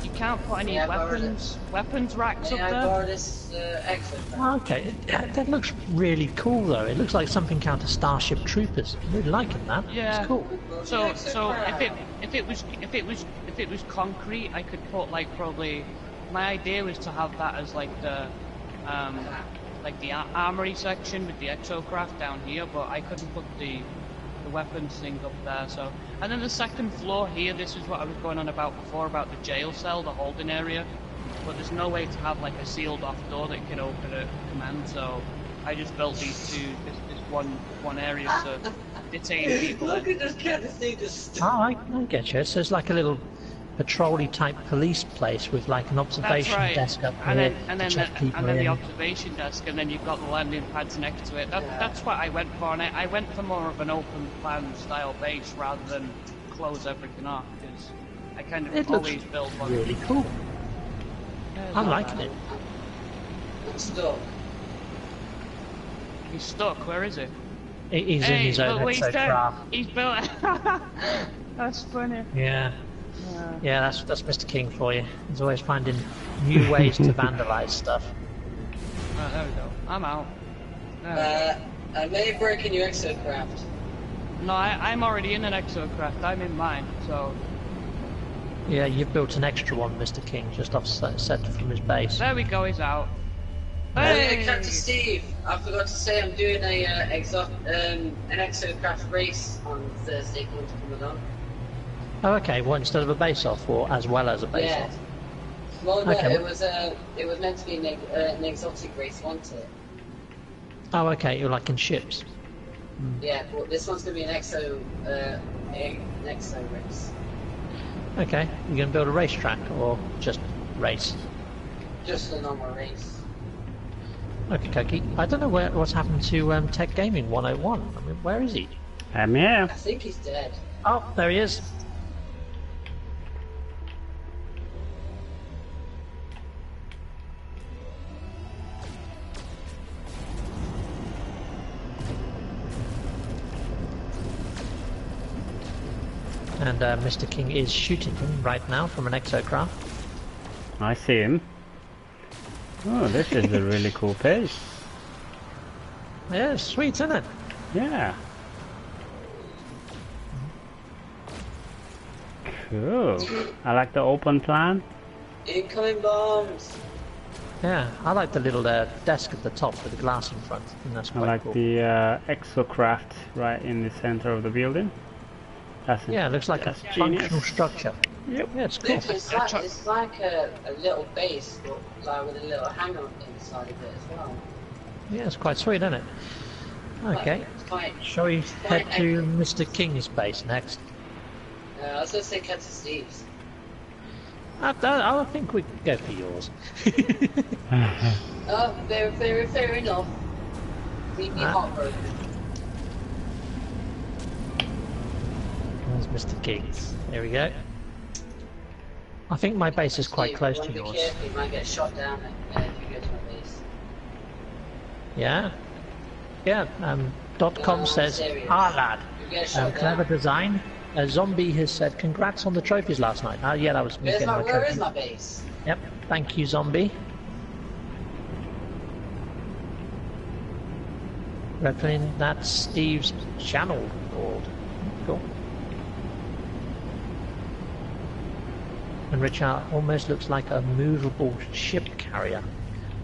[SPEAKER 4] you can't put any
[SPEAKER 3] Yeah, I borrowed
[SPEAKER 4] weapons racks
[SPEAKER 3] May
[SPEAKER 4] up
[SPEAKER 3] I
[SPEAKER 4] there.
[SPEAKER 3] borrow this extra?
[SPEAKER 2] Oh, okay, that looks really cool though. It looks like something out of Starship Troopers. I'm really liking that.
[SPEAKER 4] Yeah.
[SPEAKER 2] It's cool.
[SPEAKER 4] So
[SPEAKER 3] Extra crap.
[SPEAKER 4] if it was concrete, I could put like probably. My idea was to have that as like the armory section with the exocraft down here, but I couldn't put the weapons thing up there. So, and then the second floor here. This is what I was going on about before about the jail cell, the holding area. But there's no way to have like a sealed off door that can open at command. So I just built these this one area to detain people.
[SPEAKER 3] Look at this Captain Steve just.
[SPEAKER 2] Oh, I get you. So it's like a little patrol-y type police place with like an
[SPEAKER 4] That's
[SPEAKER 2] observation
[SPEAKER 4] right.
[SPEAKER 2] desk up
[SPEAKER 4] and
[SPEAKER 2] here
[SPEAKER 4] then
[SPEAKER 2] to check people
[SPEAKER 4] the
[SPEAKER 2] in.
[SPEAKER 4] observation desk, and then you've got the landing pads next to it. That's what I went for, and I went for more of an open plan style base rather than close everything off, because I kind of
[SPEAKER 2] It looks
[SPEAKER 4] always build one.
[SPEAKER 2] really cool.
[SPEAKER 4] Yeah, it's
[SPEAKER 2] I'm
[SPEAKER 4] not
[SPEAKER 2] liking
[SPEAKER 4] bad.
[SPEAKER 2] it.
[SPEAKER 3] I'm stuck.
[SPEAKER 4] He's stuck. Where is he?
[SPEAKER 2] He's in
[SPEAKER 4] Hey,
[SPEAKER 2] his own
[SPEAKER 4] look what he's done.
[SPEAKER 2] exocraft.
[SPEAKER 4] He's built. That's funny.
[SPEAKER 2] Yeah.
[SPEAKER 4] Yeah.
[SPEAKER 2] Yeah, that's Mr. King for you. He's always finding new ways to vandalize stuff.
[SPEAKER 4] Right, there we go. I'm out.
[SPEAKER 3] I may have broken your exocraft.
[SPEAKER 4] No, I'm already in an exocraft. I'm in mine, so
[SPEAKER 2] Yeah, you've built an extra one, Mr. King, just offset from his base.
[SPEAKER 4] there we go. He's out.
[SPEAKER 3] Oh yeah,
[SPEAKER 4] Hey!
[SPEAKER 3] Captain Steve, I forgot to say I'm doing an exocraft race on Thursday called Ramadan.
[SPEAKER 2] Oh, okay. Well, instead of a base off, or as well as a base
[SPEAKER 3] Yeah.
[SPEAKER 2] off.
[SPEAKER 3] Well, no,
[SPEAKER 2] Okay.
[SPEAKER 3] it was meant to be an exotic race, wasn't it?
[SPEAKER 2] Oh, okay. You're like in ships.
[SPEAKER 3] Yeah, but this one's gonna be an exo race.
[SPEAKER 2] Okay. You're going to build a racetrack or just race?
[SPEAKER 3] Just a normal race.
[SPEAKER 2] Okay, Koki. I don't know what's happened to Tech Gaming 101. I mean, where is he?
[SPEAKER 1] I'm here.
[SPEAKER 3] I think he's dead.
[SPEAKER 2] Oh, there he is. And Mr. King is shooting him right now from an exocraft.
[SPEAKER 1] I see him. Oh, this is a really cool place.
[SPEAKER 2] Yeah, sweet, isn't it?
[SPEAKER 1] Yeah. Cool. I like the open plan.
[SPEAKER 3] Incoming bombs.
[SPEAKER 2] Yeah, I like the little desk at the top with the glass in front. And that's
[SPEAKER 1] I
[SPEAKER 2] quite
[SPEAKER 1] like
[SPEAKER 2] cool.
[SPEAKER 1] the exocraft right in the center of the building. That's
[SPEAKER 2] Yeah, it looks like a
[SPEAKER 1] that's genius.
[SPEAKER 2] functional structure.
[SPEAKER 1] Yep.
[SPEAKER 2] Yeah, it's cool.
[SPEAKER 3] It's like a little base, but like with a little hangar inside of it as well.
[SPEAKER 2] Yeah, it's quite sweet, isn't it? Okay,
[SPEAKER 3] It's quite.
[SPEAKER 2] shall we head to Mr. King's base next?
[SPEAKER 3] I was gonna say cut to Steve's.
[SPEAKER 2] I think we can go for yours.
[SPEAKER 3] Oh, fair enough. Leave me heartbroken.
[SPEAKER 2] There's Mr. King's. There we go. I think my base is quite
[SPEAKER 3] Steve,
[SPEAKER 2] close
[SPEAKER 3] you
[SPEAKER 2] to
[SPEAKER 3] wanna be
[SPEAKER 2] yours.
[SPEAKER 3] careful, you might get shot down if you go to my base.
[SPEAKER 2] Yeah? Yeah, .com
[SPEAKER 3] I'm
[SPEAKER 2] says,
[SPEAKER 3] serious.
[SPEAKER 2] lad,
[SPEAKER 3] You get shot
[SPEAKER 2] clever
[SPEAKER 3] down.
[SPEAKER 2] design. A zombie has said, congrats on the trophies last night. Yeah, that was me getting my
[SPEAKER 3] Where
[SPEAKER 2] trophy.
[SPEAKER 3] is my base?
[SPEAKER 2] Yep, thank you, zombie. Reckon that's Steve's channel board. Cool. And Richard almost looks like a movable ship carrier.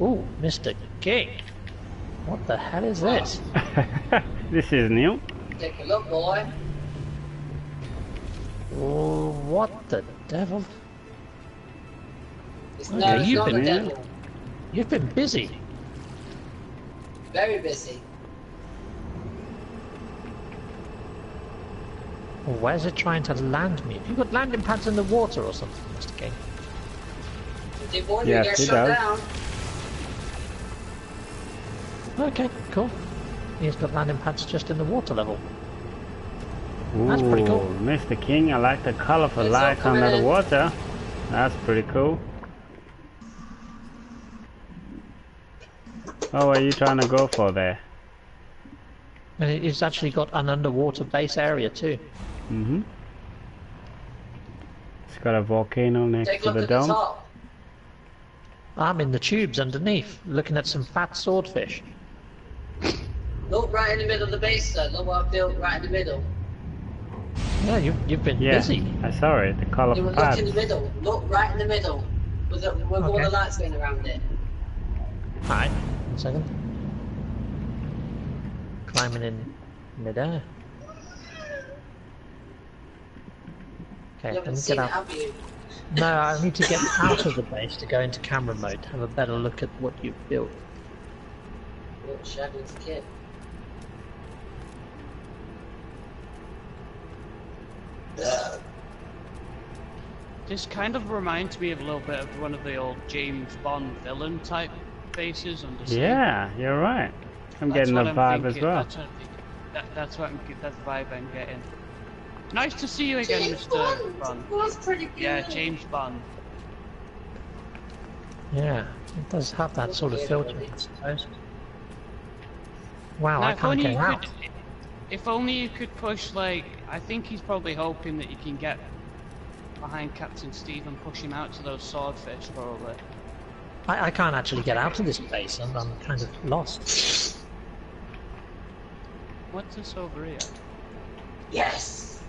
[SPEAKER 2] Ooh, Mr. King. What the hell is this?
[SPEAKER 1] This is new.
[SPEAKER 3] Take a look, boy.
[SPEAKER 2] Oh, what the devil?
[SPEAKER 3] It's
[SPEAKER 2] Okay,
[SPEAKER 3] no, it's
[SPEAKER 2] you've
[SPEAKER 3] not
[SPEAKER 2] been
[SPEAKER 3] the
[SPEAKER 1] in.
[SPEAKER 3] devil.
[SPEAKER 2] You've been busy.
[SPEAKER 3] Very busy.
[SPEAKER 2] Well, where's it trying to land me? Have you got landing pads in the water or something, Mr. King?
[SPEAKER 3] I did warn you,
[SPEAKER 1] Yes,
[SPEAKER 3] get
[SPEAKER 1] it
[SPEAKER 3] shot
[SPEAKER 1] does.
[SPEAKER 3] down.
[SPEAKER 2] Okay, cool. He's got landing pads just in the water level. That's pretty cool.
[SPEAKER 1] Ooh, Mr. King, I like the colorful
[SPEAKER 3] It's all
[SPEAKER 1] lights
[SPEAKER 3] coming
[SPEAKER 1] under the
[SPEAKER 3] in.
[SPEAKER 1] water. That's pretty cool. Oh, what are you trying to go for there?
[SPEAKER 2] And it's actually got an underwater base area too.
[SPEAKER 1] Mm-hmm. It's got a volcano next
[SPEAKER 3] Take a
[SPEAKER 1] to
[SPEAKER 3] look
[SPEAKER 1] the
[SPEAKER 3] at the
[SPEAKER 1] dome.
[SPEAKER 3] top.
[SPEAKER 2] I'm in the tubes underneath, looking at some fat swordfish.
[SPEAKER 3] Look right in the middle of the base, sir. Look what I built right in the middle.
[SPEAKER 2] Yeah, you've been
[SPEAKER 1] Yeah,
[SPEAKER 2] busy.
[SPEAKER 1] I saw it. The
[SPEAKER 3] You
[SPEAKER 1] colorful
[SPEAKER 3] look
[SPEAKER 1] pads.
[SPEAKER 3] in the middle. Look right in the middle. With all
[SPEAKER 2] Okay.
[SPEAKER 3] the lights going around it.
[SPEAKER 2] Alright, 1 second. Climbing in midair. Okay,
[SPEAKER 3] You
[SPEAKER 2] let
[SPEAKER 3] haven't
[SPEAKER 2] me
[SPEAKER 3] seen
[SPEAKER 2] get
[SPEAKER 3] it,
[SPEAKER 2] out.
[SPEAKER 3] have you?
[SPEAKER 2] No, I need to get out of the base to go into camera mode, have a better look at what you've built.
[SPEAKER 3] Look, Shadow's kid.
[SPEAKER 4] This kind of reminds me of a little bit of one of the old James Bond villain type bases on the sea.
[SPEAKER 1] Yeah, you're right. I'm
[SPEAKER 4] That's
[SPEAKER 1] getting
[SPEAKER 4] what
[SPEAKER 1] the
[SPEAKER 4] I'm
[SPEAKER 1] vibe as
[SPEAKER 4] thinking,
[SPEAKER 1] well.
[SPEAKER 4] That's what I'm thinking. That's what that's the vibe I'm getting. Nice to see you again,
[SPEAKER 3] James
[SPEAKER 4] Mr. Bond.
[SPEAKER 3] Was pretty good.
[SPEAKER 4] Yeah, James Bond.
[SPEAKER 2] Yeah, it does have that sort of filter, I suppose. Wow,
[SPEAKER 4] Now,
[SPEAKER 2] I can't get out.
[SPEAKER 4] If only you could push, like, I think he's probably hoping that you can get behind Captain Steve and push him out to those swordfish, probably.
[SPEAKER 2] I can't actually get out of this base, and I'm kind of lost.
[SPEAKER 4] What's this over here?
[SPEAKER 3] Yes.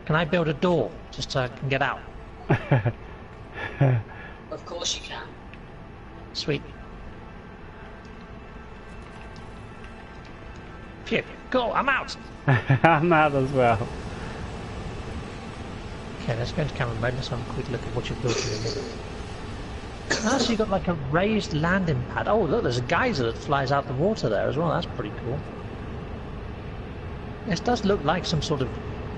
[SPEAKER 2] Can I build a door, just so I can get out?
[SPEAKER 3] Of course you can.
[SPEAKER 2] Sweet. Phew, cool, I'm out!
[SPEAKER 1] I'm out as well.
[SPEAKER 2] Okay, let's go into camera mode, let's have a quick look at what you've built in the middle. Ah, so you've got like a raised landing pad. Oh look, there's a geyser that flies out the water there as well, that's pretty cool. This does look like some sort of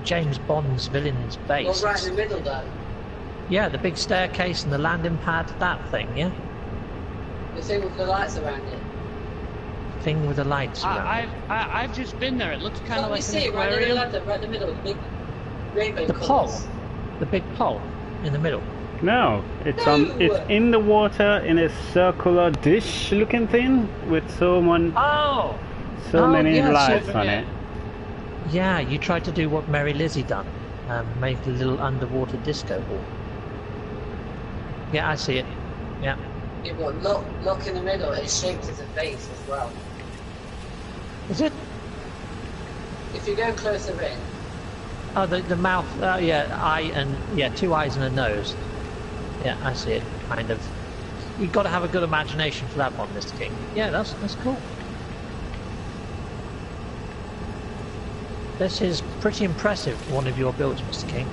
[SPEAKER 2] James Bond's villain's base.
[SPEAKER 3] Look right in the middle, though.
[SPEAKER 2] Yeah, the big staircase and the landing pad, that thing, yeah?
[SPEAKER 3] The thing with the lights around it.
[SPEAKER 2] Thing with the lights around it.
[SPEAKER 4] I've just been there. It looks kind
[SPEAKER 3] Can't
[SPEAKER 4] of
[SPEAKER 3] we
[SPEAKER 4] like
[SPEAKER 3] see
[SPEAKER 4] an
[SPEAKER 3] it right in the
[SPEAKER 4] aquarium.
[SPEAKER 3] left, right in the middle, the big rainbow
[SPEAKER 2] The pole.
[SPEAKER 3] colours.
[SPEAKER 2] The big pole in the middle.
[SPEAKER 1] No, it's
[SPEAKER 3] No!
[SPEAKER 1] it's in the water in a circular dish-looking thing with so
[SPEAKER 2] Oh!
[SPEAKER 1] many
[SPEAKER 2] yes,
[SPEAKER 1] lights
[SPEAKER 4] over
[SPEAKER 1] on
[SPEAKER 4] here.
[SPEAKER 1] it.
[SPEAKER 2] Yeah, you tried to do what Mary Lizzie done. Make a little underwater disco ball. Yeah, I see it. Yeah.
[SPEAKER 3] Yeah, but look in the middle. It's shaped as a face as well.
[SPEAKER 2] Is it?
[SPEAKER 3] If you go closer in.
[SPEAKER 2] Oh, the mouth. Yeah, eye and yeah, 2 eyes and a nose. Yeah, I see it. Kind of. You've got to have a good imagination for that one, Mr. King. Yeah, that's cool. This is pretty impressive. One of your builds, Mr. King.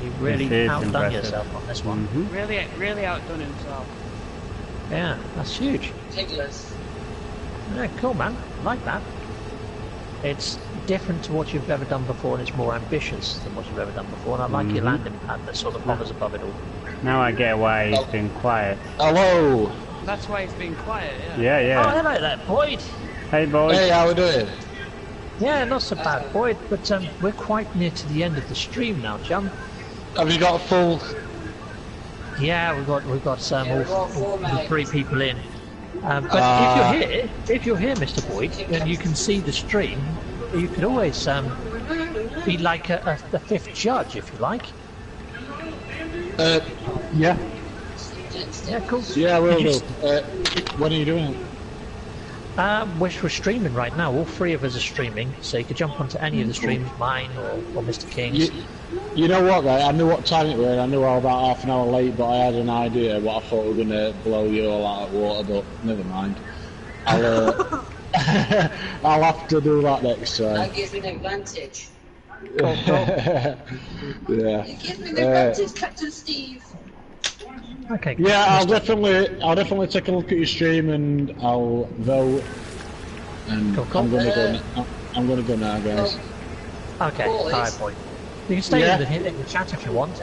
[SPEAKER 2] You've really outdone yourself on this one.
[SPEAKER 4] Really outdone himself.
[SPEAKER 2] Yeah, that's huge.
[SPEAKER 3] Ridiculous.
[SPEAKER 2] Yeah, cool, man. I like that. It's different to what you've ever done before, and it's more ambitious than what you've ever done before. And I like your landing pad that sort of hovers above it all.
[SPEAKER 1] Now I get why he's been quiet.
[SPEAKER 5] Hello.
[SPEAKER 4] That's why he's been quiet.
[SPEAKER 1] Yeah,
[SPEAKER 2] Oh,
[SPEAKER 1] yeah.
[SPEAKER 2] hello there, Boyd.
[SPEAKER 1] Hey, boys.
[SPEAKER 5] Hey, how we doing?
[SPEAKER 2] Yeah, not so bad, Boyd. But we're quite near to the end of the stream now, John.
[SPEAKER 5] Have you got a full?
[SPEAKER 2] Yeah, we've got
[SPEAKER 3] we've got
[SPEAKER 2] all
[SPEAKER 3] four mates.
[SPEAKER 2] 3 people in. But if you're here, Mr. Boyd, and you can see the stream, you could always be like the 5th judge, if you like.
[SPEAKER 5] Yeah.
[SPEAKER 2] Yeah, cool.
[SPEAKER 5] Yeah, we'll do. When are you doing it?
[SPEAKER 2] We're streaming right now. All 3 of us are streaming, so you could jump onto any of the streams, mine or Mr. King's.
[SPEAKER 5] You know what, guy? I knew what time it was. I knew I was about half an hour late, but I had an idea what I thought were going to blow you all out of water, but never mind. I'll I'll have to do that next time.
[SPEAKER 3] That gives me an advantage.
[SPEAKER 5] Yeah.
[SPEAKER 3] It gives me an advantage, Captain Steve.
[SPEAKER 2] Okay.
[SPEAKER 5] Yeah, I'll definitely take a look at your stream and I'll vote. And
[SPEAKER 2] Cool.
[SPEAKER 5] I'm gonna go now, guys.
[SPEAKER 2] Okay.
[SPEAKER 3] Boys.
[SPEAKER 2] Alright, Boyd. You can stay
[SPEAKER 5] Yeah.
[SPEAKER 2] in the chat if you want.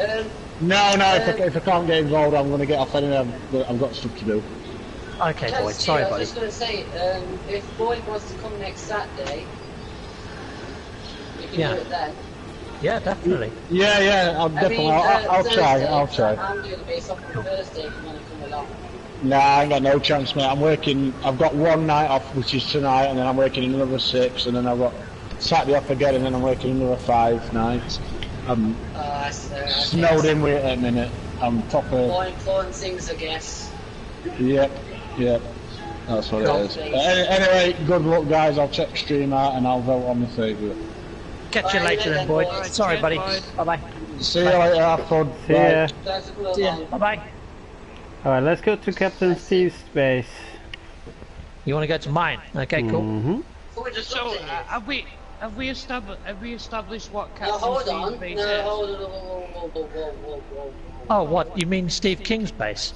[SPEAKER 5] No, if I can't get involved, I'm gonna get off anyway. I've got stuff to do.
[SPEAKER 2] Okay,
[SPEAKER 3] Captain
[SPEAKER 2] Boyd.
[SPEAKER 3] Steve,
[SPEAKER 2] Sorry,
[SPEAKER 3] I was
[SPEAKER 2] buddy.
[SPEAKER 3] just going to say, if Boyd wants to come next Saturday, you can
[SPEAKER 2] Yeah.
[SPEAKER 3] do it then.
[SPEAKER 2] Yeah, definitely.
[SPEAKER 5] Yeah, I'll definitely. I'll try. I'll try.
[SPEAKER 3] I'm doing the base off on Thursday if you want to come along.
[SPEAKER 5] Nah, I ain't got no chance, mate. I'm working. I've got one night off, which is tonight, and then I'm working another 6, and then I've got Saturday off again, and then I'm working another 5 nights. I'm snowed in with it at the minute. I'm proper.
[SPEAKER 3] More important things, I guess.
[SPEAKER 5] Yep. That's what it is. Anyway, good luck, guys. I'll check the stream out, and I'll vote on the favourite.
[SPEAKER 2] Catch you
[SPEAKER 3] Bye,
[SPEAKER 2] later then, Boyd.
[SPEAKER 3] Boyd.
[SPEAKER 2] Sorry, buddy.
[SPEAKER 4] Boyd.
[SPEAKER 2] Bye-bye.
[SPEAKER 5] See you later. Have fun.
[SPEAKER 1] See ya.
[SPEAKER 3] Guys, come
[SPEAKER 2] See ya.
[SPEAKER 3] along.
[SPEAKER 2] Bye-bye.
[SPEAKER 1] Alright, let's go to Captain Steve's base.
[SPEAKER 2] You want to go to mine? Okay, cool.
[SPEAKER 1] Mm-hmm.
[SPEAKER 3] Before we just
[SPEAKER 4] So
[SPEAKER 3] looked at it.
[SPEAKER 4] have we established what
[SPEAKER 3] No,
[SPEAKER 4] Captain
[SPEAKER 3] hold
[SPEAKER 4] Steve's
[SPEAKER 3] on.
[SPEAKER 4] base
[SPEAKER 3] No,
[SPEAKER 4] is?
[SPEAKER 3] hold on. Whoa.
[SPEAKER 2] Oh, what? You mean Steve King's base?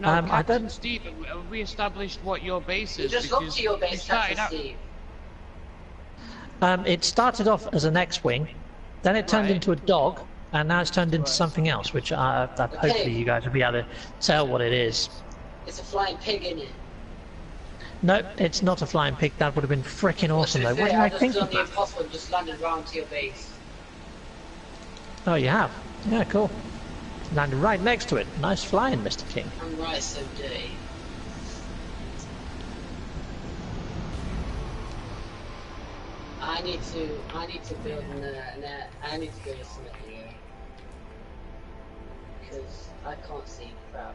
[SPEAKER 4] No,
[SPEAKER 2] I
[SPEAKER 4] Captain
[SPEAKER 2] don't-
[SPEAKER 4] Steve, have we established what your base
[SPEAKER 3] You
[SPEAKER 4] is?
[SPEAKER 3] just looked
[SPEAKER 4] Because
[SPEAKER 3] to your
[SPEAKER 4] you
[SPEAKER 3] base,
[SPEAKER 4] started
[SPEAKER 3] Captain
[SPEAKER 4] out-
[SPEAKER 3] Steve.
[SPEAKER 2] It started off as an X-wing, then it turned
[SPEAKER 4] Right.
[SPEAKER 2] into a dog, and now it's turned into something else, which hopefully you guys will be able to tell what it is.
[SPEAKER 3] It's a flying pig, isn't it?
[SPEAKER 2] No, it's not a flying pig. That would have been freaking awesome, though.
[SPEAKER 3] To be
[SPEAKER 2] What did
[SPEAKER 3] fair,
[SPEAKER 2] I
[SPEAKER 3] I've just
[SPEAKER 2] think
[SPEAKER 3] done
[SPEAKER 2] of
[SPEAKER 3] the
[SPEAKER 2] that?
[SPEAKER 3] impossible and just landed round to your base.
[SPEAKER 2] Oh, you have? Yeah, cool. Landed right next to it. Nice flying, Mr. King.
[SPEAKER 3] I'm right so dirty. I need to build I need to build something here. Because I can't see crap.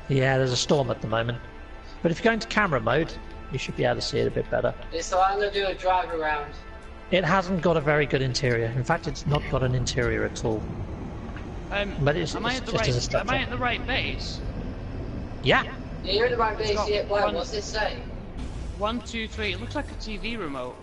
[SPEAKER 2] Yeah, there's a storm at the moment. But if you go into camera mode, you should be able to see it a bit better.
[SPEAKER 3] So I'm gonna do a drive around.
[SPEAKER 2] It hasn't got a very good interior. In fact, it's not got an interior at all. But it's
[SPEAKER 4] am I at the
[SPEAKER 2] just as a
[SPEAKER 4] right?
[SPEAKER 2] structure.
[SPEAKER 4] Am I at the right base?
[SPEAKER 2] Yeah.
[SPEAKER 3] Yeah, you're in the right base.
[SPEAKER 4] got
[SPEAKER 3] Yeah, why?
[SPEAKER 4] one-
[SPEAKER 3] What's this say?
[SPEAKER 4] 1, 2, 3. It looks like a TV remote.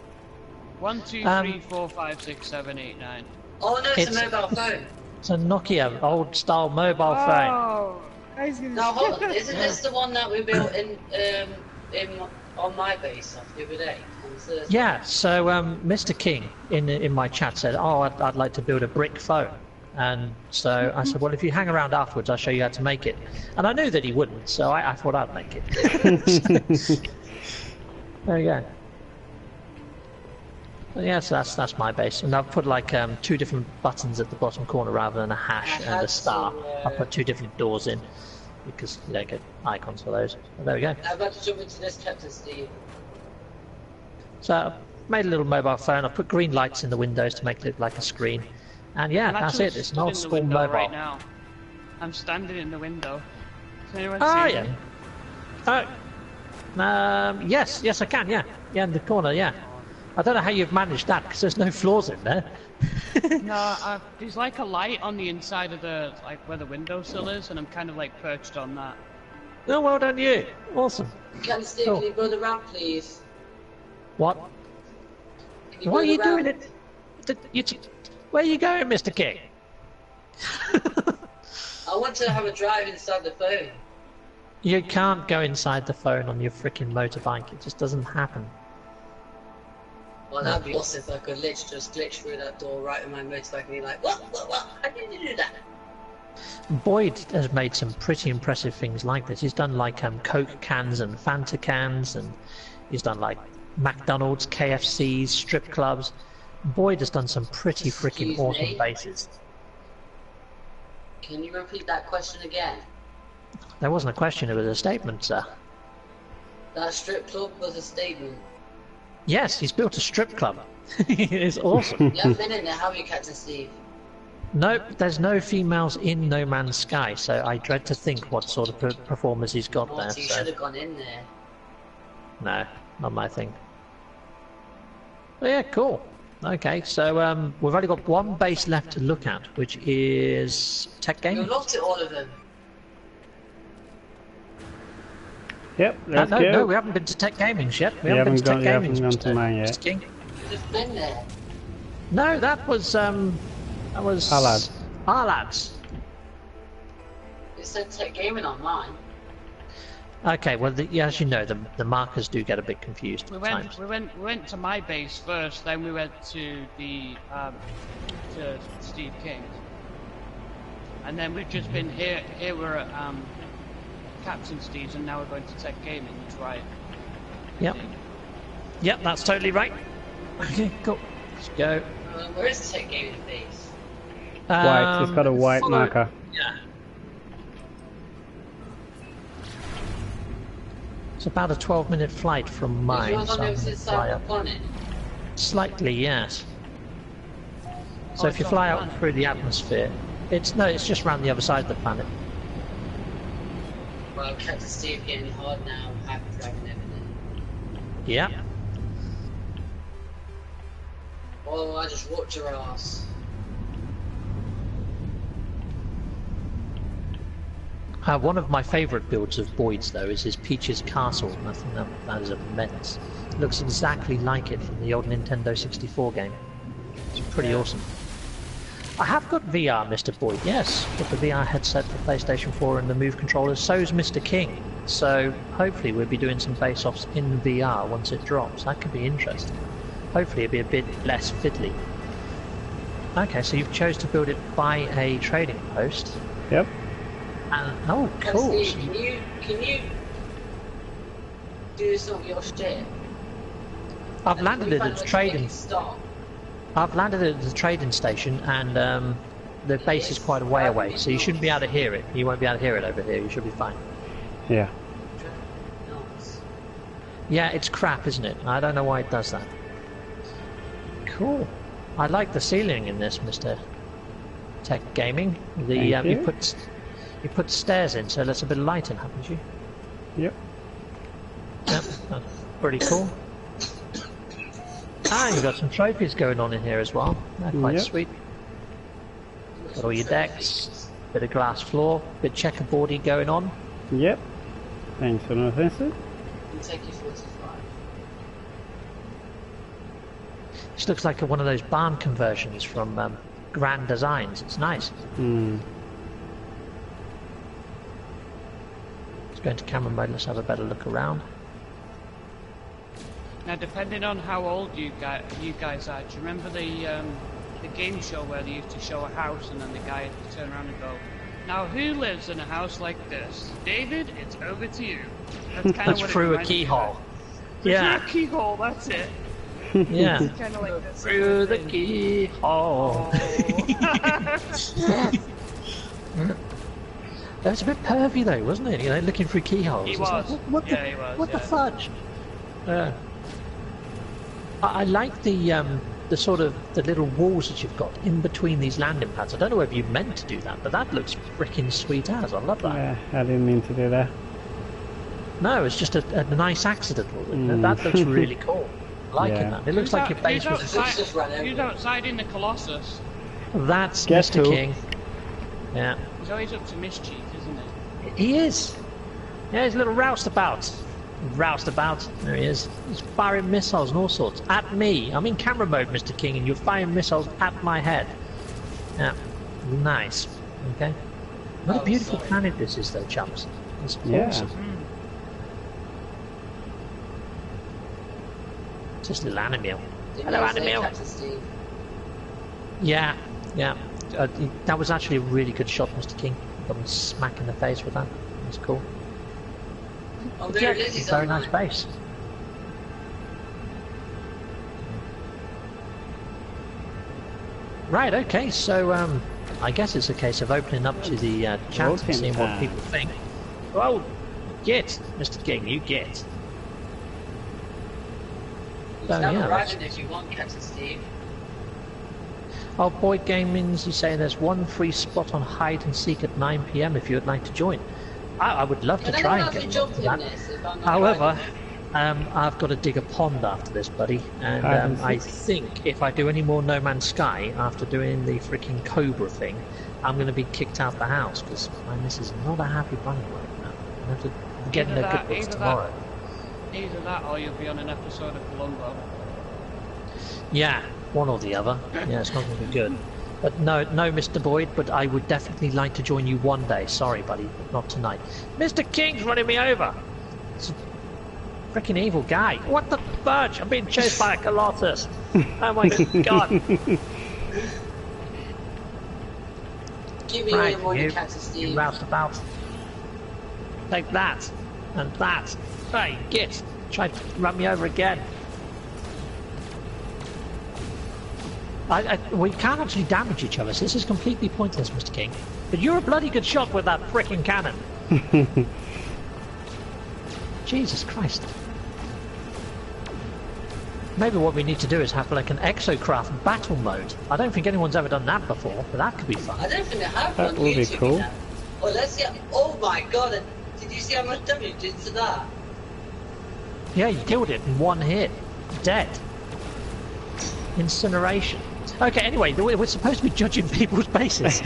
[SPEAKER 4] 1, 2,
[SPEAKER 2] Um,
[SPEAKER 4] 3, 4, 5, 6, 7, 8, 9.
[SPEAKER 3] Oh no, it's a
[SPEAKER 2] It's-
[SPEAKER 3] mobile phone.
[SPEAKER 2] It's a Nokia old style mobile phone.
[SPEAKER 4] Oh, I was gonna
[SPEAKER 3] No, hold on. Isn't this the one that we built in on my base the other day? On Thursday?
[SPEAKER 2] Yeah, so Mr. King in my chat said, "Oh, I'd like to build a brick phone," and so I said, "Well, if you hang around afterwards, I'll show you how to make it." And I knew that he wouldn't, so I thought I'd make it. There you go. But yeah, so that's my base, and I've put like 2 different buttons at the bottom corner rather than a hash
[SPEAKER 3] I
[SPEAKER 2] and a
[SPEAKER 3] had
[SPEAKER 2] star.
[SPEAKER 3] to,
[SPEAKER 2] I put 2 different doors in because you don't get icons for those. But there we go.
[SPEAKER 3] I'm about to jump into this, Captain Steve.
[SPEAKER 2] So I made a little mobile phone. I put green lights in the windows to make it look like a screen. And yeah,
[SPEAKER 4] I'm
[SPEAKER 2] that's
[SPEAKER 4] actually
[SPEAKER 2] it. It's an
[SPEAKER 4] stood
[SPEAKER 2] old
[SPEAKER 4] in the
[SPEAKER 2] school
[SPEAKER 4] window
[SPEAKER 2] mobile.
[SPEAKER 4] right now. I'm standing in the window. Can anyone
[SPEAKER 2] Oh
[SPEAKER 4] see
[SPEAKER 2] yeah.
[SPEAKER 4] me?
[SPEAKER 2] Yes, I can. Yeah, in the corner. Yeah. I don't know how you've managed that because there's no floors in there.
[SPEAKER 4] No, there's like a light on the inside of the where the windowsill is, and I'm kind of like perched on that.
[SPEAKER 2] Oh, well done you. Awesome.
[SPEAKER 3] Captain Steve,
[SPEAKER 2] Cool.
[SPEAKER 3] can you build a ramp, please?
[SPEAKER 2] What?
[SPEAKER 3] Can you
[SPEAKER 2] Why are
[SPEAKER 3] build
[SPEAKER 2] you
[SPEAKER 3] a
[SPEAKER 2] doing
[SPEAKER 3] ramp?
[SPEAKER 2] it? Where are you going, Mr. King?
[SPEAKER 3] I want to have a drive inside the phone.
[SPEAKER 2] You can't go inside the phone on your freaking motorbike. It just doesn't happen.
[SPEAKER 3] Well, that'd be awesome if I could literally just glitch through that door right with my motorbike and be like, what? How did you do that?
[SPEAKER 2] Boyd has made some pretty impressive things like this. He's done like Coke cans and Fanta cans, and he's done like McDonald's, KFCs, strip clubs. Boyd has done some pretty freaking
[SPEAKER 3] Excuse
[SPEAKER 2] awesome
[SPEAKER 3] me?
[SPEAKER 2] bases.
[SPEAKER 3] Can you repeat that question again?
[SPEAKER 2] There wasn't a question, it was a statement, sir.
[SPEAKER 3] That strip club was a statement.
[SPEAKER 2] Yes, he's built a strip club. It's awesome.
[SPEAKER 3] You haven't been in there, have you, Captain Steve?
[SPEAKER 2] Nope, there's no females in No Man's Sky, so I dread to think what sort of performers he's got there.
[SPEAKER 3] Marty, you
[SPEAKER 2] So.
[SPEAKER 3] should have gone in there.
[SPEAKER 2] No, not my thing. But yeah, cool. Okay, so we've only got one base left to look at, which is Tech Gaming.
[SPEAKER 3] We've looked at all of them.
[SPEAKER 1] Yep, let's
[SPEAKER 2] no,
[SPEAKER 1] go.
[SPEAKER 2] no, we haven't been to Tech Gaming yet. We
[SPEAKER 1] You
[SPEAKER 2] haven't been to
[SPEAKER 1] haven't
[SPEAKER 2] Tech
[SPEAKER 1] gone-
[SPEAKER 2] Gaming.
[SPEAKER 1] you haven't gone to mine yet.
[SPEAKER 2] Mr. King.
[SPEAKER 3] We've just been there.
[SPEAKER 2] No, that was
[SPEAKER 1] Our lads.
[SPEAKER 2] Our lads.
[SPEAKER 3] It said Tech Gaming on mine.
[SPEAKER 2] Okay, well, yeah, as you know, the markers do get a bit confused
[SPEAKER 4] We
[SPEAKER 2] at
[SPEAKER 4] went,
[SPEAKER 2] times.
[SPEAKER 4] we went, we went to my base first, then we went to the to Steve King's, and then we've just been here. Here we're at Captain Steve's, and now we're going to Tech Gaming. That's right.
[SPEAKER 2] Yep. Yep, that's totally right. Okay, cool. Let's go.
[SPEAKER 3] Where is the Tech Gaming base?
[SPEAKER 1] White, it's got a white
[SPEAKER 2] follow-
[SPEAKER 1] marker.
[SPEAKER 2] Yeah. It's about a 12-minute flight from
[SPEAKER 3] Is
[SPEAKER 2] mine,
[SPEAKER 3] yours
[SPEAKER 2] so
[SPEAKER 3] on the
[SPEAKER 2] I'm
[SPEAKER 3] opposite
[SPEAKER 2] gonna fly
[SPEAKER 3] side of
[SPEAKER 2] up.
[SPEAKER 3] the planet?
[SPEAKER 2] Slightly, yes. So
[SPEAKER 4] Oh,
[SPEAKER 2] if you
[SPEAKER 4] it's
[SPEAKER 2] fly
[SPEAKER 4] on
[SPEAKER 2] out
[SPEAKER 4] planet.
[SPEAKER 2] through the atmosphere, it's just around the other side of the planet.
[SPEAKER 3] Well, Captain Steve getting hard now, hyperdrive and everything.
[SPEAKER 2] Yeah.
[SPEAKER 3] Oh, I just whooped your ass.
[SPEAKER 2] One of my favourite builds of Boyd's, though, is his Peach's Castle, and I think that is immense. It looks exactly like it from the old Nintendo 64 game. It's pretty awesome. I have got VR, Mr. Boyd, yes. Got the VR headset for PlayStation 4 and the Move controllers. So's Mr. King. So hopefully we'll be doing some face-offs in VR once it drops. That could be interesting. Hopefully it'll be a bit less fiddly. Okay, so you've chose to build it by a trading post.
[SPEAKER 1] Yep.
[SPEAKER 2] Oh, cool.
[SPEAKER 3] Steve, can you do some of your shit?
[SPEAKER 2] I've landed it
[SPEAKER 3] Can
[SPEAKER 2] at
[SPEAKER 3] we
[SPEAKER 2] the
[SPEAKER 3] find
[SPEAKER 2] trading.
[SPEAKER 3] a stop?
[SPEAKER 2] I've landed it at the trading station, and the base is quite a way away, so you shouldn't be able to hear it. You won't be able to hear it over here. You should be fine.
[SPEAKER 1] Yeah.
[SPEAKER 3] Nice.
[SPEAKER 2] Yeah, it's crap, isn't it? I don't know why it does that. Cool. I like the ceiling in this, Mr. Tech Gaming. The
[SPEAKER 1] Thank you.
[SPEAKER 2] you put stairs in, so there's a bit of light in, haven't you?
[SPEAKER 1] Yep.
[SPEAKER 2] Yep, that's pretty cool. Ah, you've got some trophies going on in here as well. They're quite
[SPEAKER 1] Yep.
[SPEAKER 2] sweet. Got all your decks, bit of glass floor, bit checkerboardy going on.
[SPEAKER 1] Yep. Thanks for noticing.
[SPEAKER 3] Kentucky 45.
[SPEAKER 2] This looks like one of those barn conversions from Grand Designs. It's nice.
[SPEAKER 1] Hmm.
[SPEAKER 2] Let's go into camera mode. Let's have a better look around.
[SPEAKER 4] Now, depending on how old you guys are, do you remember the game show where they used to show a house and then the guy had to turn around and go, "Now who lives in a house like this? David, it's over to you." That's kind
[SPEAKER 2] That's through a keyhole. Yeah,
[SPEAKER 4] Through a keyhole, that's it.
[SPEAKER 2] yeah.
[SPEAKER 4] Kind of like this.
[SPEAKER 2] Through the keyhole. That was a bit pervy though, wasn't it? You know, looking through keyholes.
[SPEAKER 4] He
[SPEAKER 2] It's like,
[SPEAKER 4] was.
[SPEAKER 2] what
[SPEAKER 4] Yeah,
[SPEAKER 2] the,
[SPEAKER 4] he was,
[SPEAKER 2] What the
[SPEAKER 4] yeah.
[SPEAKER 2] fudge? I like the the sort of the little walls that you've got in between these landing pads. I don't know whether you meant to do that, but that looks freaking sweet as. I love that.
[SPEAKER 1] Yeah, I didn't mean to do that.
[SPEAKER 2] No, it's just a nice accident. That looks really cool. I like
[SPEAKER 1] Yeah.
[SPEAKER 2] that. It looks like your base was...
[SPEAKER 4] Who's outside in the Colossus?
[SPEAKER 2] That's
[SPEAKER 1] Guess
[SPEAKER 2] Mr.
[SPEAKER 1] who?
[SPEAKER 2] King. Yeah.
[SPEAKER 4] He's always up to mischief, isn't he?
[SPEAKER 2] He is. Yeah, he's a little roustabout. Roustabout. There he is. He's firing missiles and all sorts. At me. I'm in camera mode, Mr. King, and you're firing missiles at my head. Yeah. Nice. Okay. What a beautiful planet this is, though, chumps. It's awesome. Just a little animal. Hello, animal. Yeah, yeah. That was actually a really good shot, Mr. King. Got him smack in the face with that. That's cool.
[SPEAKER 3] Oh, there it is. He's
[SPEAKER 2] Very
[SPEAKER 3] online.
[SPEAKER 2] nice base. Right, okay, so I guess it's a case of opening up to the chat and
[SPEAKER 1] Voting
[SPEAKER 2] seeing what
[SPEAKER 1] time.
[SPEAKER 2] people think. Well, get, Mr. King, you get.
[SPEAKER 3] You
[SPEAKER 2] Oh,
[SPEAKER 3] can have
[SPEAKER 2] yeah,
[SPEAKER 3] a
[SPEAKER 2] that's-
[SPEAKER 3] ride if you want, Captain Steve.
[SPEAKER 2] Oh, Boyd Gaming's, he's saying there's one free spot on hide and seek at 9 PM if you would like to join. I would love to
[SPEAKER 3] Can
[SPEAKER 2] try
[SPEAKER 3] anyone
[SPEAKER 2] and
[SPEAKER 3] have
[SPEAKER 2] get
[SPEAKER 3] to jump
[SPEAKER 2] into
[SPEAKER 3] in
[SPEAKER 2] that.
[SPEAKER 3] this if I'm not
[SPEAKER 2] However,
[SPEAKER 3] driving?
[SPEAKER 2] I've got to dig a pond after this, buddy, and
[SPEAKER 1] Hide and
[SPEAKER 2] I
[SPEAKER 1] seek.
[SPEAKER 2] think if I do any more No Man's Sky after doing the freaking Cobra thing, I'm going to be kicked out the house because my missus is not a happy bunny right now. I have to get in
[SPEAKER 4] Either
[SPEAKER 2] her
[SPEAKER 4] that-
[SPEAKER 2] good books
[SPEAKER 4] either
[SPEAKER 2] tomorrow.
[SPEAKER 4] Either that or you'll be on an episode of Columbo.
[SPEAKER 2] Yeah, one or the other. Yeah, it's not going to be good. But no, Mr. Boyd, but I would definitely like to join you one day. Sorry, buddy, but not tonight. Mr. King's running me over! It's a freaking evil guy. What the fudge? I'm being chased by a Colossus. Oh my god.
[SPEAKER 3] Give me
[SPEAKER 2] Right,
[SPEAKER 3] your money,
[SPEAKER 2] you
[SPEAKER 3] Captain Steve.
[SPEAKER 2] roustabout. Take that, and that. Hey, get! Try to run me over again. We can't actually damage each other, so this is completely pointless, Mr. King. But you're a bloody good shot with that frickin' cannon. Jesus Christ. Maybe what we need to do is have like an exocraft battle mode. I don't think anyone's ever done that before, but that could be fun.
[SPEAKER 3] I don't think they have
[SPEAKER 1] That
[SPEAKER 3] one on
[SPEAKER 1] would be
[SPEAKER 3] YouTube
[SPEAKER 1] cool.
[SPEAKER 3] yet. Oh, let's see. Oh my god, did you see how much damage did to that?
[SPEAKER 2] Yeah, you killed it in one hit. Dead. Incineration. Okay, anyway, we're supposed to be judging people's bases.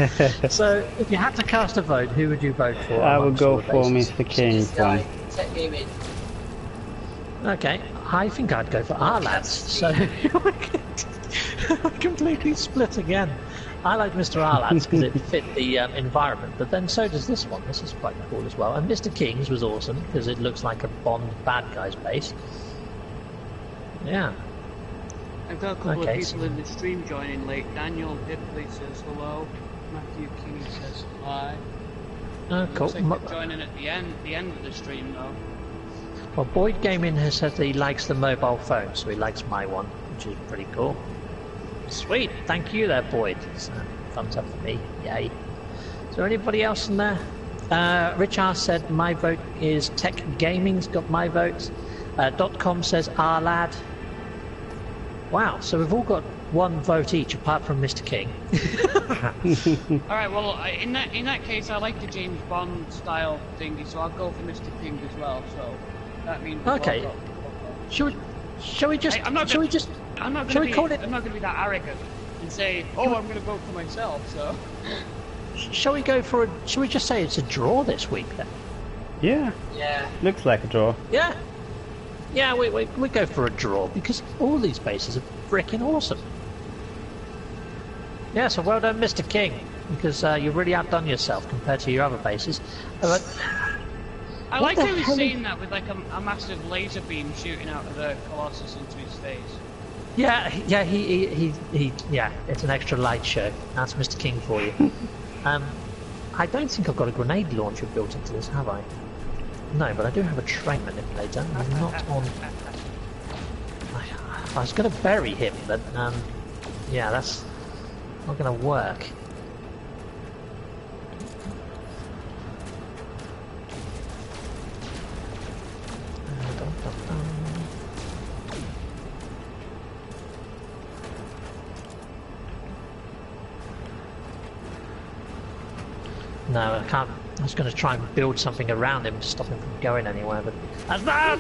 [SPEAKER 2] So, if you had to cast a vote, who would you vote for?
[SPEAKER 1] I would
[SPEAKER 2] amongst
[SPEAKER 1] go
[SPEAKER 2] all the
[SPEAKER 1] for
[SPEAKER 2] bases?
[SPEAKER 1] Mr. King's
[SPEAKER 3] This
[SPEAKER 1] one.
[SPEAKER 3] guy, Tech Gaming.
[SPEAKER 2] Okay, I think I'd go for our lads. So, we're completely split again. I like Mr. Arlads because it fit the environment, but then so does this one. This is quite cool as well. And Mr. King's was awesome because it looks like a Bond bad guy's base. Yeah.
[SPEAKER 4] I've got a couple
[SPEAKER 2] Okay,
[SPEAKER 4] of people in the stream joining late. Daniel Dipley says hello. Matthew King says hi.
[SPEAKER 2] Oh, cool.
[SPEAKER 4] Looks like they're joining at the end of the stream though.
[SPEAKER 2] Well, Boyd Gaming has said that he likes the mobile phone, so he likes my one, which is pretty cool. Sweet, thank you there, Boyd. So, thumbs up for me, yay. Is there anybody else in there? Richard said my vote is Tech Gaming's got my vote. .com says our lad. Wow, so we've all got one vote each, apart from Mr. King.
[SPEAKER 4] All right, well, in that case, I like the James Bond style thingy, so I'll go for Mr. King as well. So that means we've
[SPEAKER 2] Okay.
[SPEAKER 4] all
[SPEAKER 2] Shall we just?
[SPEAKER 4] Hey, I'm not
[SPEAKER 2] shall we
[SPEAKER 4] gonna-
[SPEAKER 2] just?
[SPEAKER 4] I'm not
[SPEAKER 2] Shall
[SPEAKER 4] gonna
[SPEAKER 2] we call it?
[SPEAKER 4] I'm not gonna be that arrogant and say, "Oh, I'm gonna vote for myself." So
[SPEAKER 2] Shall we go for a? Shall we just say it's a draw this week then?
[SPEAKER 1] Yeah,
[SPEAKER 3] Yeah.
[SPEAKER 1] looks like a draw.
[SPEAKER 2] Yeah. Yeah, we go for a draw because all these bases are freaking awesome. Yeah, so well done, Mr. King, because you've really outdone yourself compared to your other bases. But
[SPEAKER 4] I
[SPEAKER 2] What
[SPEAKER 4] like
[SPEAKER 2] the
[SPEAKER 4] how he's
[SPEAKER 2] hell?
[SPEAKER 4] saying that with like a massive laser beam shooting out of the Colossus into his face.
[SPEAKER 2] yeah, yeah, it's an extra light show. That's Mr. King for you. I don't think I've got a grenade launcher built into this, have I? No, but I do have a train manipulator. I'm not on. I was going to bury him, but yeah, that's not going to work. No, I can't. I was going to try and build something around him to stop him from going anywhere, but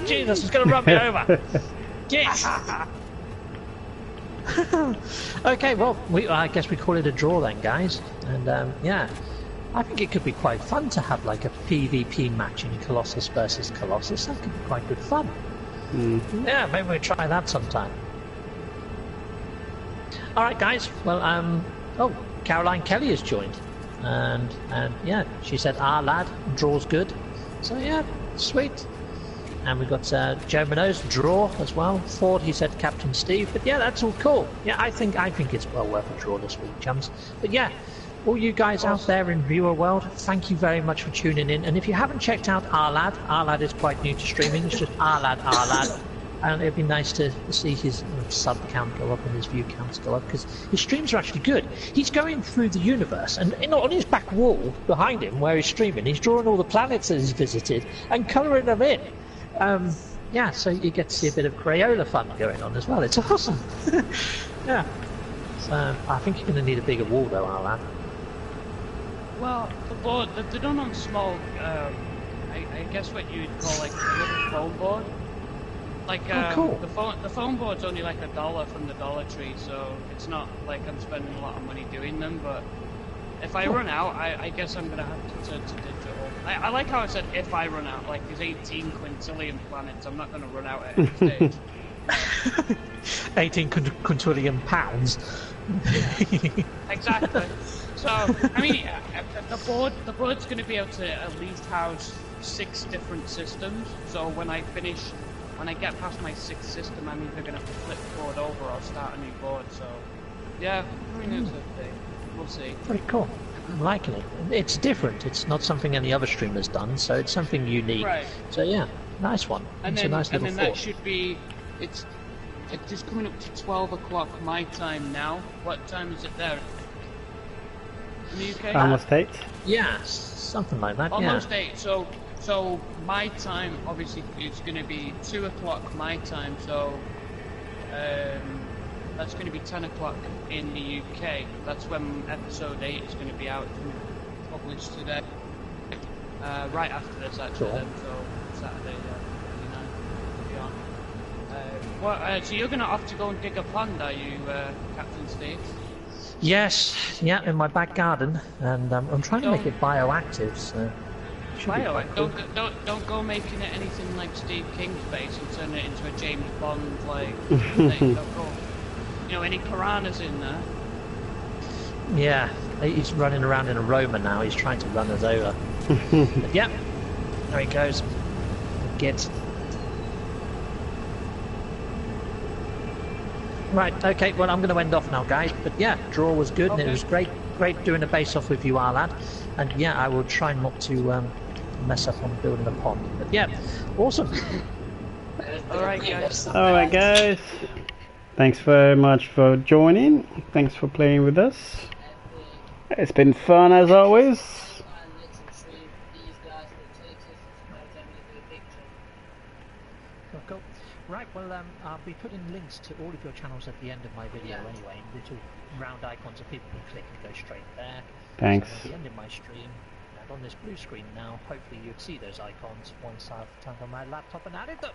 [SPEAKER 2] Jesus, it's going to run me over. Jeez. Okay, well, I guess we call it a draw then, guys. And yeah, I think it could be quite fun to have like a PvP match in Colossus versus Colossus. That could be quite good fun. Yeah, maybe we'll try that sometime. All right, guys. Well, oh, Caroline Kelly has joined, and yeah, she said, lad, draw's good. So yeah, sweet. And we've got Joe Minot's draw as well. Ford, he said Captain Steve. But yeah, that's all cool. Yeah, I think it's well worth a draw this week, chums. But yeah, all you guys out there in viewer world, thank you very much for tuning in. And if you haven't checked out Arlad is quite new to streaming. It's just Arlad. And it'd be nice to see his sub count go up and his view counts go up, because his streams are actually good. He's going through the universe, and on his back wall behind him where he's streaming, he's drawing all the planets that he's visited and colouring them in. Yeah, so you get to see a bit of Crayola fun going on as well. It's awesome. Yeah. So I think you're going to need a bigger wall though, Arlan.
[SPEAKER 4] Well, the board, they're done on small, I guess what you'd call like a little phone board. Like,
[SPEAKER 2] cool.
[SPEAKER 4] The phone board's only like $1 from the Dollar Tree, so it's not like I'm spending a lot of money doing them, but if I run out, I guess I'm gonna have to turn to digital. I like how I said if I run out, like there's 18 quintillion planets, I'm not gonna run out at any stage.
[SPEAKER 2] 18 quintillion pounds.
[SPEAKER 4] Exactly. So, I mean, the board's gonna be able to at least house 6 different systems, so when I get past my 6th system, I'm either going to flip the board over or start a new board, so yeah, I mean, it's a thing. We'll see.
[SPEAKER 2] Very cool. I'm liking it. It's different. It's not something any other streamer's done, so it's something unique.
[SPEAKER 4] Right.
[SPEAKER 2] So yeah, nice one.
[SPEAKER 4] And
[SPEAKER 2] it's
[SPEAKER 4] then,
[SPEAKER 2] a nice little
[SPEAKER 4] and then that should be, it's just coming up to 12 o'clock my time now. What time is it there? In the UK?
[SPEAKER 1] Almost 8.
[SPEAKER 2] Yeah, something like that.
[SPEAKER 4] Almost
[SPEAKER 2] yeah.
[SPEAKER 4] 8, so my time, obviously, it's going to be 2 o'clock my time, so that's going to be 10 o'clock in the UK. That's when episode 8 is going to be out. It's going to be published today. Right after this, actually,
[SPEAKER 2] Cool.
[SPEAKER 4] then, so Saturday, 29 will be on. So you're going to have to go and dig a pond, are you, Captain Steve?
[SPEAKER 2] Yes, yeah, in my back garden, and I'm trying to make it bioactive, so...
[SPEAKER 4] Don't go making it anything like Steve King's base and turn it into a James Bond like thing. Don't go. You know, any piranhas in there?
[SPEAKER 2] Yeah, he's running around in a Roma now. He's trying to run us over. But yeah, there he goes. Get. Right, okay, well I'm going to end off now, guys. But yeah, draw was good, and it was great doing a base off with you, Arlad. And yeah, I will try not to mess up on building a pond. But yeah, awesome.
[SPEAKER 4] Alright guys.
[SPEAKER 1] Alright guys. Thanks very much for joining. Thanks for playing with us. It's been fun as always.
[SPEAKER 2] Cool. Right, well, I'll be putting links to all of your channels at the end of my video anyway. Little round icons that people can click and go straight there.
[SPEAKER 1] Thanks.
[SPEAKER 2] So at the end of my stream, and on this blue screen now, hopefully you'd see those icons once I've turned on my laptop and added them.